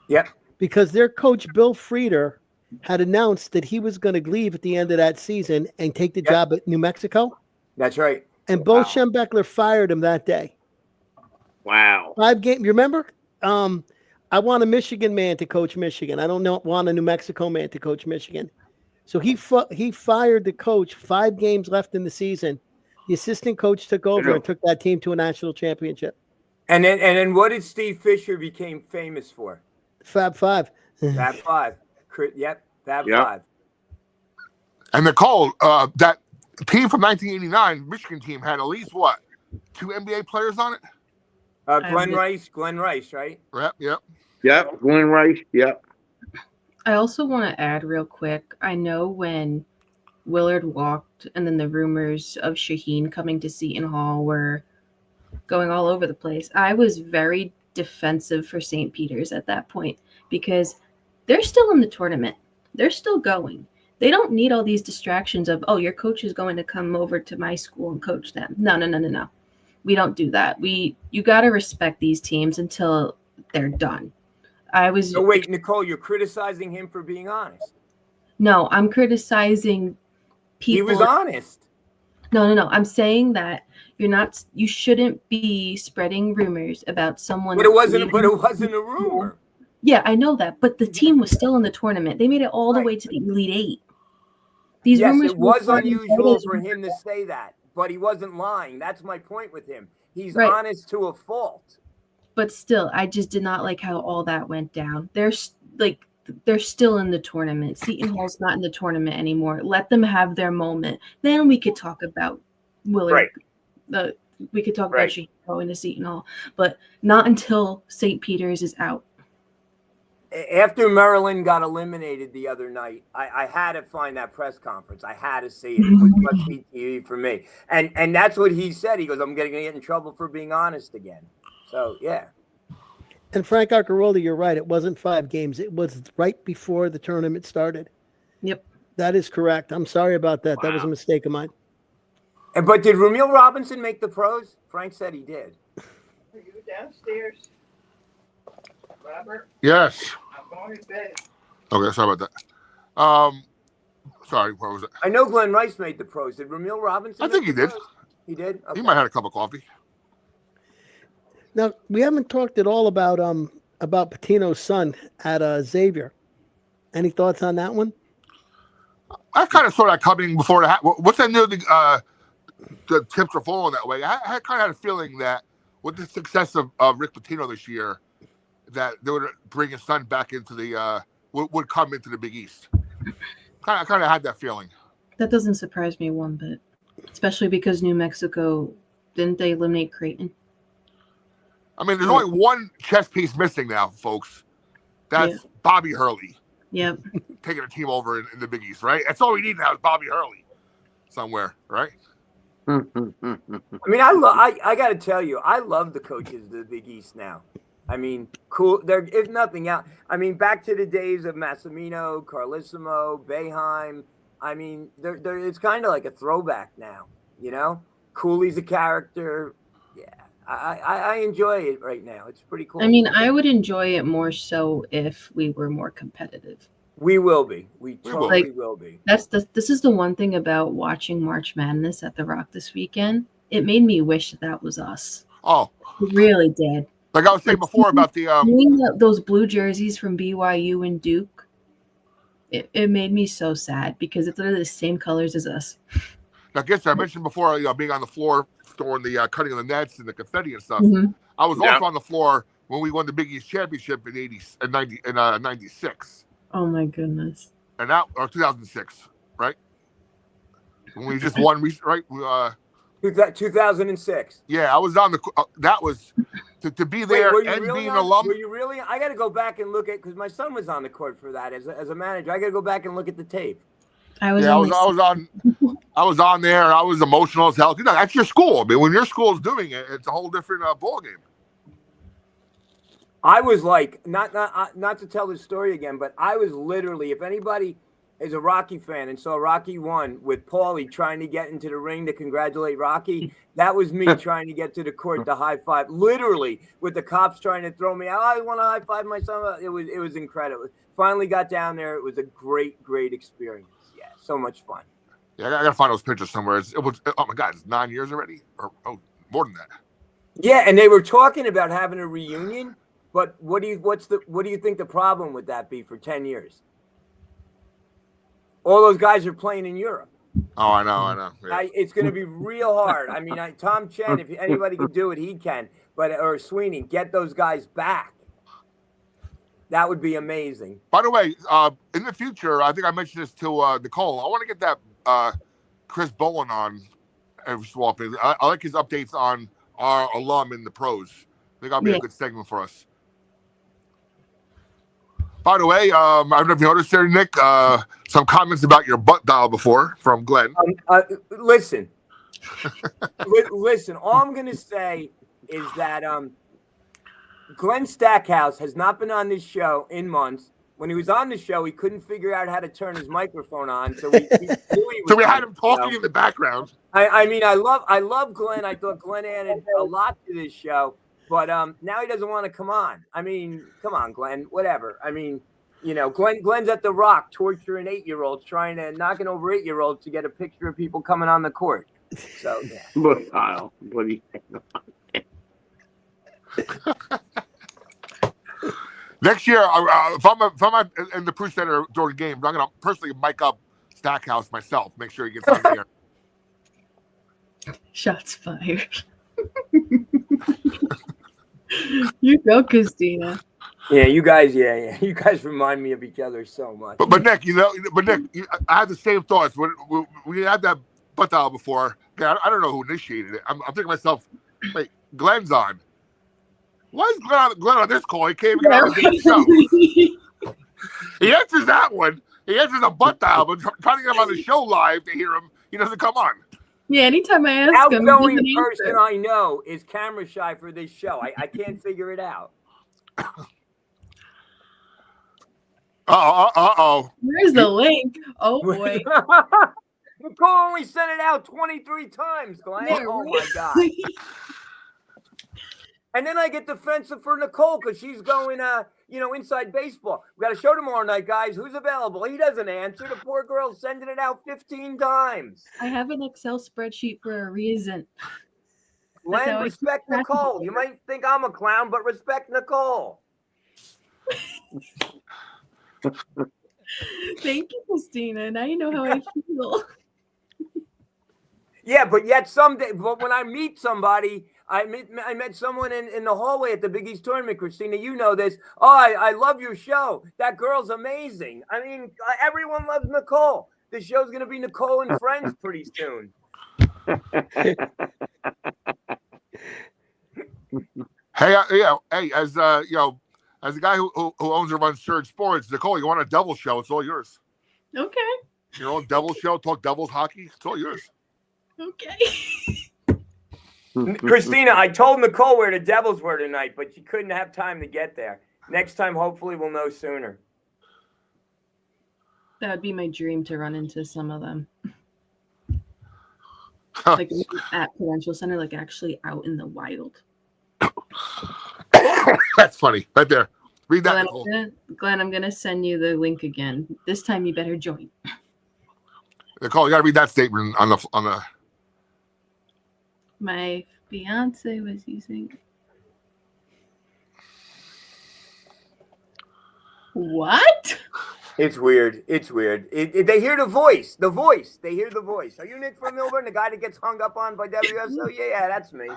Yep. Because their coach, Bill Frieder, had announced that he was going to leave at the end of that season and take the job at New Mexico. That's right. And Bo Schembechler fired him that day. Wow. 5 games. You remember? I want a Michigan man to coach Michigan. I don't want a New Mexico man to coach Michigan. So he fired the coach. 5 games left in the season. The assistant coach took over and took that team to a national championship. And then what did Steve Fisher became famous for? Fab Five. Fab Five. Yep. Fab Five. And Nicole, that team from 1989, Michigan team, had at least 2 NBA players on it? Glenn Rice, right? Yep. Glenn Rice. Yep. I also want to add real quick. I know when Willard walked and then the rumors of Shaheen coming to Seton Hall were going all over the place, I was very defensive for St. Peter's at that point because they're still in the tournament. They're still going. They don't need all these distractions of, oh, your coach is going to come over to my school and coach them. No. We don't do that. You got to respect these teams until they're done. So wait, Nicole, you're criticizing him for being honest. No, I'm criticizing people. He was honest. No. I'm saying that you shouldn't be spreading rumors about someone. But it wasn't a rumor. Yeah, I know that, but the team was still in the tournament. They made it all the way to the Elite Eight. These rumors. It was unusual for him to say that, but he wasn't lying. That's my point with him. He's honest to a fault. But still, I just did not like how all that went down. They're still in the tournament. Seton Hall's not in the tournament anymore. Let them have their moment. Then we could talk about Willard. We could talk about Shaheen going to Seton Hall, but not until St. Peter's is out. After Maryland got eliminated the other night, I had to find that press conference. I had to see it. It was must-see TV for me. And that's what he said. He goes, I'm going to get in trouble for being honest again. So, yeah. And Frank Arcaroli, you're right. It wasn't 5 games. It was right before the tournament started. Yep. That is correct. I'm sorry about that. Wow. That was a mistake of mine. But did Ramil Robinson make the pros? Frank said he did. Are you downstairs, Robert? Yes. I'm going to bed. Okay, sorry about that. Sorry, what was it? I know Glenn Rice made the pros. Did Ramil Robinson? I think he did. He did? Okay. He might have had a cup of coffee. Now, we haven't talked at all about Pitino's son at Xavier. Any thoughts on that one? I kind of saw that coming before that. What's that new? The tips are falling that way. I kind of had a feeling that with the success of Rick Pitino this year, that they would bring his son back into the would come into the Big East. I kind of had that feeling. That doesn't surprise me one bit, especially because New Mexico, didn't they eliminate Creighton? I mean, there's only one chess piece missing now, folks. That's Bobby Hurley. Yep. Taking a team over in the Big East, right? That's all we need now is Bobby Hurley somewhere, right? I mean, I got to tell you, I love the coaches of the Big East now. I mean, cool. They're, if nothing else, I mean, back to the days of Massimino, Carlissimo, Boeheim. I mean, it's kind of like a throwback now, you know? Cooley's a character. Yeah, I enjoy it right now. It's pretty cool. I mean, I would enjoy it more so if we were more competitive. We will be. We totally will be. This is the one thing about watching March Madness at the Rock this weekend. It made me wish that was us. Oh, it really did. Like I was saying before about the those blue jerseys from BYU and Duke. It made me so sad because it's literally the same colors as us. I guess I mentioned before, being on the floor, throwing the cutting of the nets and the confetti and stuff. Mm-hmm. I was also on the floor when we won the Big East championship in 96. Oh my goodness! And that or 2006, right? When we just won, right? 2006. Yeah, I was on the. That was to be there and really being an alum. Were you really? I got to go back and look at because my son was on the court for that as a manager. I got to go back and look at the tape. I was on there. I was emotional as hell. You know, that's your school. I mean, when your school is doing it, it's a whole different ball game. I was like, not to tell this story again, but I was literally, if anybody is a Rocky fan and saw Rocky 1 with Paulie trying to get into the ring to congratulate Rocky, that was me trying to get to the court to high five, literally, with the cops trying to throw me out. I want to high five my son. It was incredible. Finally got down there. It was a great experience. Yeah, so much fun. Yeah, I gotta find those pictures somewhere. It was oh my God, it's 9 years already, or more than that. Yeah, and they were talking about having a reunion. But what do you think the problem would that be for 10 years? All those guys are playing in Europe. Oh, I know. Yeah. It's going to be real hard. I mean, Tom Chen, if anybody could do it, he can. Or Sweeney, get those guys back. That would be amazing. By the way, in the future, I think I mentioned this to Nicole. I want to get that Chris Bowen on every so often. I like his updates on our alum in the pros. I think that'll be a good segment for us. By the way, I don't know if you noticed there, Nick, some comments about your butt dial before from Glenn. Listen. Listen, all I'm going to say is that Glenn Stackhouse has not been on this show in months. When he was on the show, he couldn't figure out how to turn his microphone on. So we had him talking in the background. I mean, I love Glenn. I thought Glenn added a lot to this show. But now he doesn't want to come on. I mean, come on, Glenn. Whatever. I mean, Glenn's at the Rock torturing 8-year-olds, trying to knocking over 8-year-olds to get a picture of people coming on the court. So yeah. But Kyle, what do you think? Next year, if I'm in the Proof Center during games, I'm gonna personally mic up Stackhouse myself. Make sure he gets on the air. Shots fired. You go, Christina. Yeah, you guys. Yeah, you guys remind me of each other so much. But Nick, I had the same thoughts when we had that butt dial before. I don't know who initiated it. I'm thinking to myself, wait, Glenn's on. Why is Glenn on this call? He can't even get on the show. He answers that one. He answers a butt dial, but trying to get him on the show live to hear him, he doesn't come on. Yeah, anytime I ask him, outgoing person I know is camera shy for this show. I can't figure it out. Uh-oh. Where's the link? Oh, boy. Nicole only sent it out 23 times, Glenn. Yeah, oh, my God. And then I get defensive for Nicole because she's going, inside baseball. We got a show tomorrow night, guys. Who's available? He doesn't answer. The poor girl's sending it out 15 times. I have an Excel spreadsheet for a reason. Glenn, respect Nicole. You might think I'm a clown, but respect Nicole. Thank you, Christina. Now you know how I feel. Yeah, but yet but when I meet somebody, I met someone in the hallway at the Big East Tournament, Christina. You know this. Oh, I love your show. That girl's amazing. I mean, everyone loves Nicole. This show's going to be Nicole and Friends pretty soon. Hey, as as the guy who owns and runs Surge Sports, Nicole, you want a Devils show? It's all yours. Okay. Your own Devils show, talk Devils hockey. It's all yours. Okay. Christina, I told Nicole where the Devils were tonight, but she couldn't have time to get there. Next time, hopefully, we'll know sooner. That would be my dream to run into some of them. Like at Prudential Center, like actually out in the wild. That's funny. Right there. Read that. Glenn, I'm going to send you the link again. This time you better join. Nicole, you got to read that statement on the. My fiance was using. What? It's weird. It's weird. They hear the voice. The voice. They hear the voice. Are you Nick from Milburn, the guy that gets hung up on by WSO? Yeah, that's me.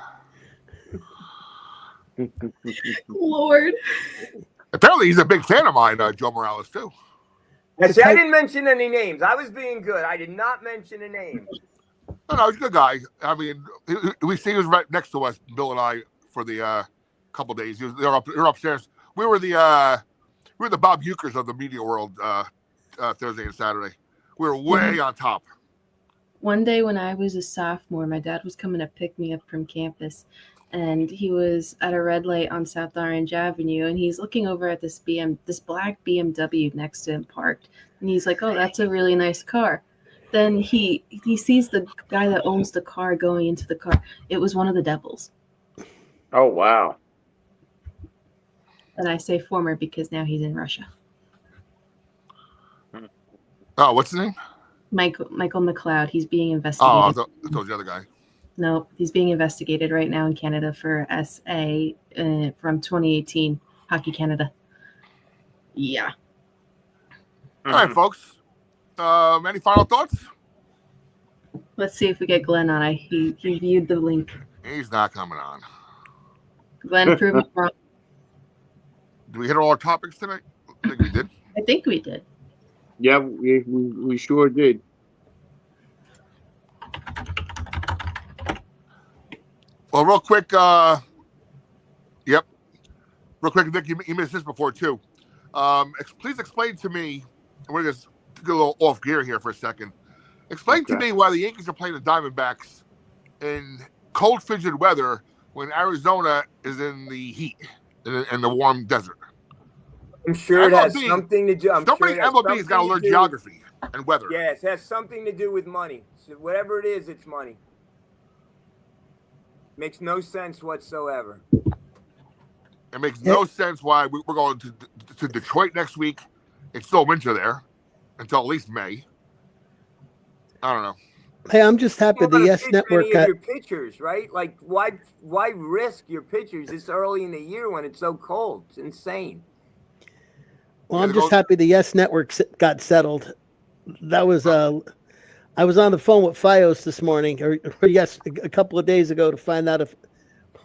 Lord. Apparently, he's a big fan of mine, Joe Morales, too. See, I didn't mention any names. I was being good. I did not mention a name. No, he's a good guy. I mean, he was right next to us, Bill and I, for the couple days. They were upstairs. We were the Bob Ukers of the media world Thursday and Saturday. We were way on top. One day when I was a sophomore, my dad was coming to pick me up from campus, and he was at a red light on South Orange Avenue, and he's looking over at this black BMW next to him parked, and he's like, "Oh, that's a really nice car." Then he sees the guy that owns the car going into the car. It was one of the devils. Oh, wow. And I say former because now he's in Russia. Oh, what's his name? Michael McLeod. He's being Oh, investigated. I thought it was the other guy. No, he's being investigated right now in Canada for SA from 2018 Hockey Canada. Yeah. All right, folks. Any final thoughts? Let's see if we get Glenn on. He viewed the link. He's not coming on. Glenn, prove it wrong. Did we hit all our topics tonight? I think we did. I think we did. Yeah, we sure did. Well, real quick, Real quick, Nick, you missed this before, too. Please explain to me, and we're going to get a little off gear here for a second. Explain to me why the Yankees are playing the Diamondbacks in cold, frigid weather when Arizona is in the heat, in the warm desert. I'm sure it has something to do. MLB's got to learn geography and weather. Yes, it has something to do with money. So whatever it is, it's money. Makes no sense whatsoever. It makes no sense why we're going to Detroit next week. It's still winter there until at least May. I don't know. Hey, I'm just happy the Yes Network got your pitchers, right? Like, why risk your pitchers this early in the year when it's so cold? It's insane. Well, I'm just happy the Yes Network got settled. That was I was on the phone with Fios this morning, or yes, a couple of days ago, to find out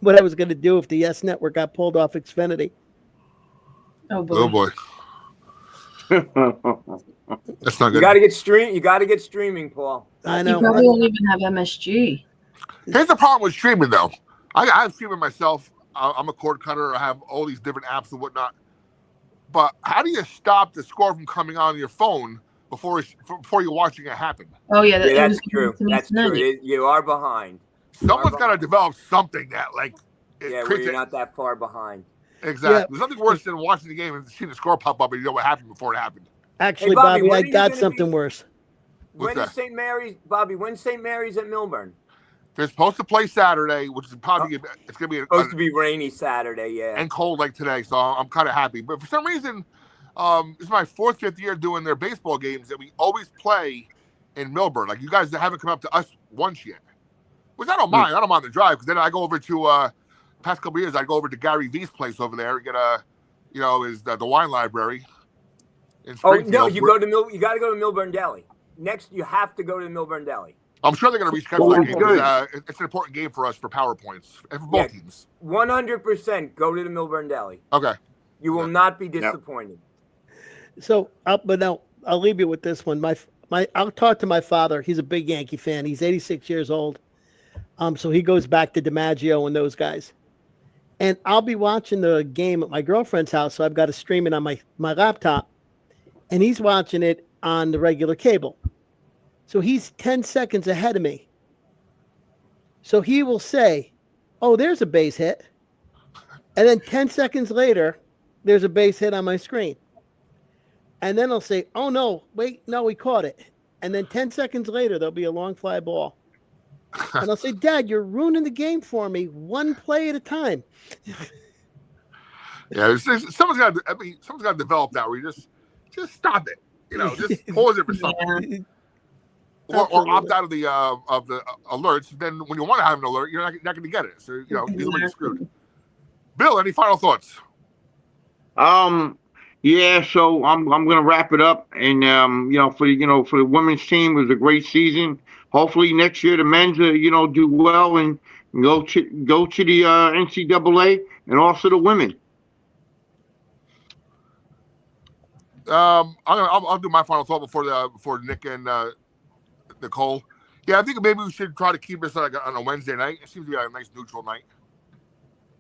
what I was going to do if the Yes Network got pulled off Xfinity. Oh boy. Oh boy. That's not good. You got to get streaming, Paul. I know. You probably don't even have MSG. Here's the problem with streaming, though. I have streaming myself. I'm a cord cutter. I have all these different apps and whatnot. But how do you stop the score from coming on your phone before you're watching it happen? Oh yeah, that's true. That's true. You are behind. Someone's got to develop something that where you're not that far behind. Exactly. Yeah. There's nothing worse than watching the game and seeing the score pop up and you know what happened before it happened. Actually, hey, Bobby, I got something worse. When is St. Mary's, Bobby? When's St. Mary's at Millburn? They're supposed to play Saturday, which is probably it's going to be supposed to be rainy Saturday, yeah, and cold like today. So I'm kind of happy. But for some reason, this is my 4th, 5th year doing their baseball games that we always play in Millburn. Like you guys haven't come up to us once yet, which I don't mind. I don't mind the drive because then I go over to past couple of years. I go over to Gary V's place over there and get the wine library. Oh no, you got to go to Millburn Deli. Next, you have to go to the Millburn Deli. I'm sure they're going to reschedule that game. It's an important game for us for PowerPoints and for both teams. 100% go to the Millburn Deli. Okay. You will not be disappointed. So, but now I'll leave you with this one. I'll talk to my father. He's a big Yankee fan. He's 86 years old. So he goes back to DiMaggio and those guys. And I'll be watching the game at my girlfriend's house. So I've got to stream it on my laptop. And he's watching it on the regular cable. So he's 10 seconds ahead of me. So he will say, "Oh, there's a base hit." And then 10 seconds later, there's a base hit on my screen. And then I'll say, "Oh, no, wait, no, we caught it." And then 10 seconds later, there'll be a long fly ball. And I'll say, "Dad, you're ruining the game for me, one play at a time." Yeah, someone's got to develop that where you just stop it. Just pause it for something. Or opt out of the alerts. Then when you want to have an alert, you're not going to get it. So you're screwed. Bill, any final thoughts? Yeah. So I'm going to wrap it up. And for the women's team, it was a great season. Hopefully next year the men's do well and go to the NCAA and also the women. I'll do my final thought before Nick and Nicole. Yeah, I think maybe we should try to keep this on a Wednesday night. It seems to be a nice neutral night.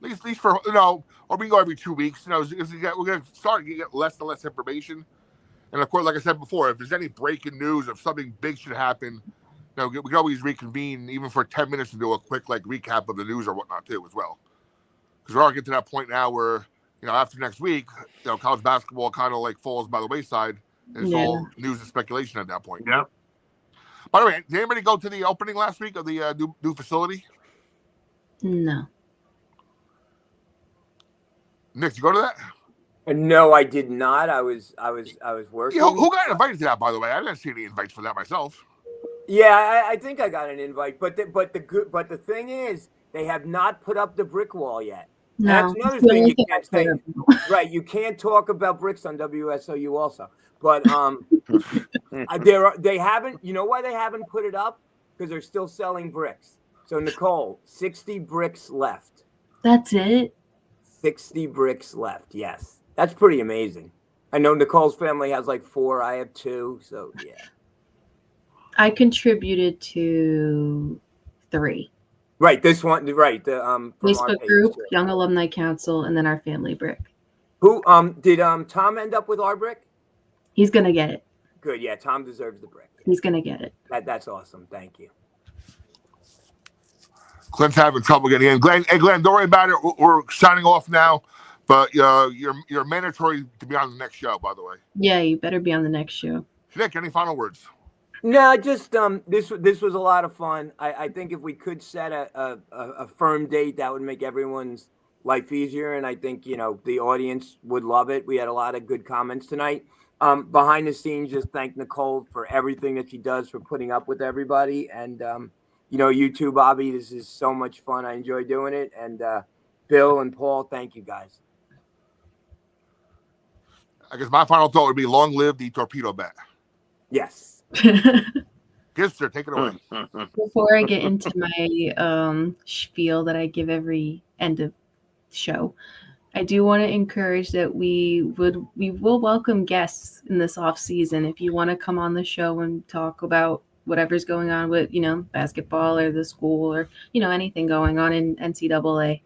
At least for or we can go every 2 weeks. We're going to start to get less and less information. And of course, like I said before, if there's any breaking news of something big should happen, we can always reconvene even for 10 minutes to do a quick recap of the news or whatnot too as well. Because we're already getting to that point now where, after next week, college basketball kind of falls by the wayside. And it's all news and speculation at that point. Yep. By the way, did anybody go to the opening last week of the new facility? No. Nick, did you go to that? No, I did not. I was working. Yeah, who got invited to that, by the way? I didn't see any invites for that myself. Yeah, I think I got an invite, but the thing is, they have not put up the brick wall yet. No. That's another thing you can't say. Right, you can't talk about bricks on WSOU also. But they haven't. You know why they haven't put it up? Because they're still selling bricks. So Nicole, 60 bricks left. That's it. 60 bricks left. Yes, that's pretty amazing. I know Nicole's family has 4. I have 2. So yeah. I contributed to 3. Right, this one. Right, the from Facebook our group, too. Young Alumni Council, and then our family brick. Who did Tom end up with our brick? He's gonna get it. Good, yeah. Tom deserves the brick. He's gonna get it. That's awesome. Thank you. Glenn's having trouble getting in. Glenn, don't worry about it. We're signing off now, but you're mandatory to be on the next show. By the way. Yeah, you better be on the next show. Nick, any final words? No, just this was a lot of fun. I think if we could set a firm date, that would make everyone's life easier, and I think the audience would love it. We had a lot of good comments tonight. Behind the scenes, just thank Nicole for everything that she does for putting up with everybody, and you too, Bobby. This is so much fun. I enjoy doing it, and Bill and Paul, thank you guys. I guess my final thought would be long live the torpedo bat. Yes. Gister, take it away. Before I get into my spiel that I give every end of show, I do want to encourage that we will welcome guests in this off season. If you want to come on the show and talk about whatever's going on with basketball or the school or anything going on in NCAA,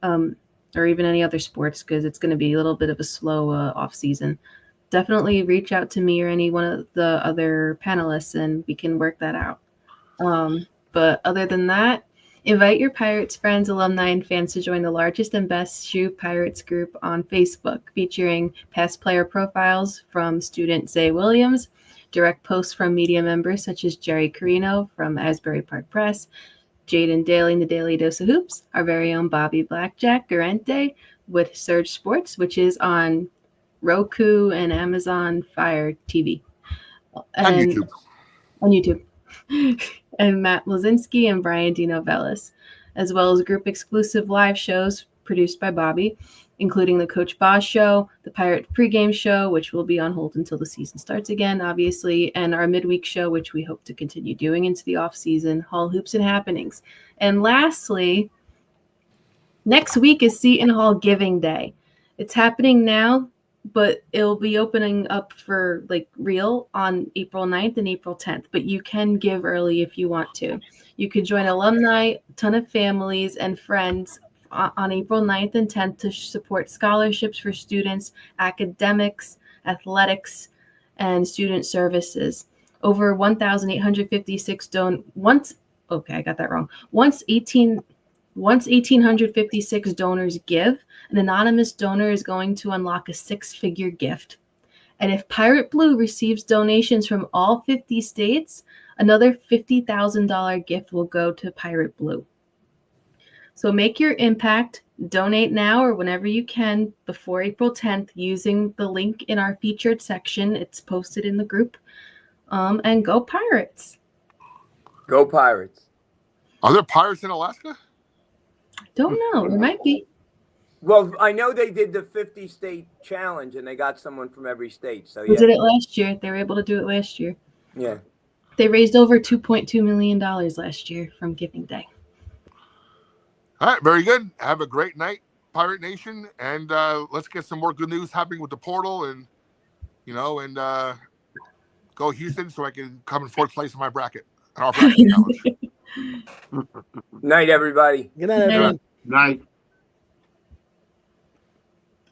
or even any other sports, because it's going to be a little bit of a slow off season. Definitely reach out to me or any one of the other panelists and we can work that out. But other than that, invite your Pirates friends, alumni, and fans to join the largest and best shoe Pirates group on Facebook, featuring past player profiles from student Zay Williams, direct posts from media members such as Jerry Carino from Asbury Park Press, Jaden Daly in the Daily Dose of Hoops, our very own Bobby Blackjack Garente with Surge Sports, which is on Roku and Amazon Fire TV. And on YouTube. And Matt Lozinski and Brian Dino Vellis, as well as group exclusive live shows produced by Bobby, including the Coach Boss Show, the Pirate Pregame Show, which will be on hold until the season starts again, obviously, and our midweek show, which we hope to continue doing into the off season, Hall Hoops and Happenings. And lastly, next week is Seton Hall Giving Day. It's happening now, but it'll be opening up for real on April 9th and April 10th. But you can give early if you want to. You could join alumni, a ton of families and friends on April 9th and 10th to support scholarships for students, academics, athletics, and student services. Over 1,856 Once 1,856 donors give, an anonymous donor is going to unlock a 6-figure gift. And if Pirate Blue receives donations from all 50 states, another $50,000 gift will go to Pirate Blue. So make your impact, donate now or whenever you can before April 10th using the link in our featured section. It's posted in the group. And go Pirates. Go Pirates. Are there Pirates in Alaska? Don't know. There might be. Well, I know they did the 50-state challenge, and they got someone from every state. So They did it last year. They were able to do it last year. Yeah. They raised over $2.2 million last year from Giving Day. All right, very good. Have a great night, Pirate Nation, and let's get some more good news happening with the portal, and go Houston so I can come in fourth place in my bracket. Our bracket challenge. Night, everybody. Good night, everyone. Night.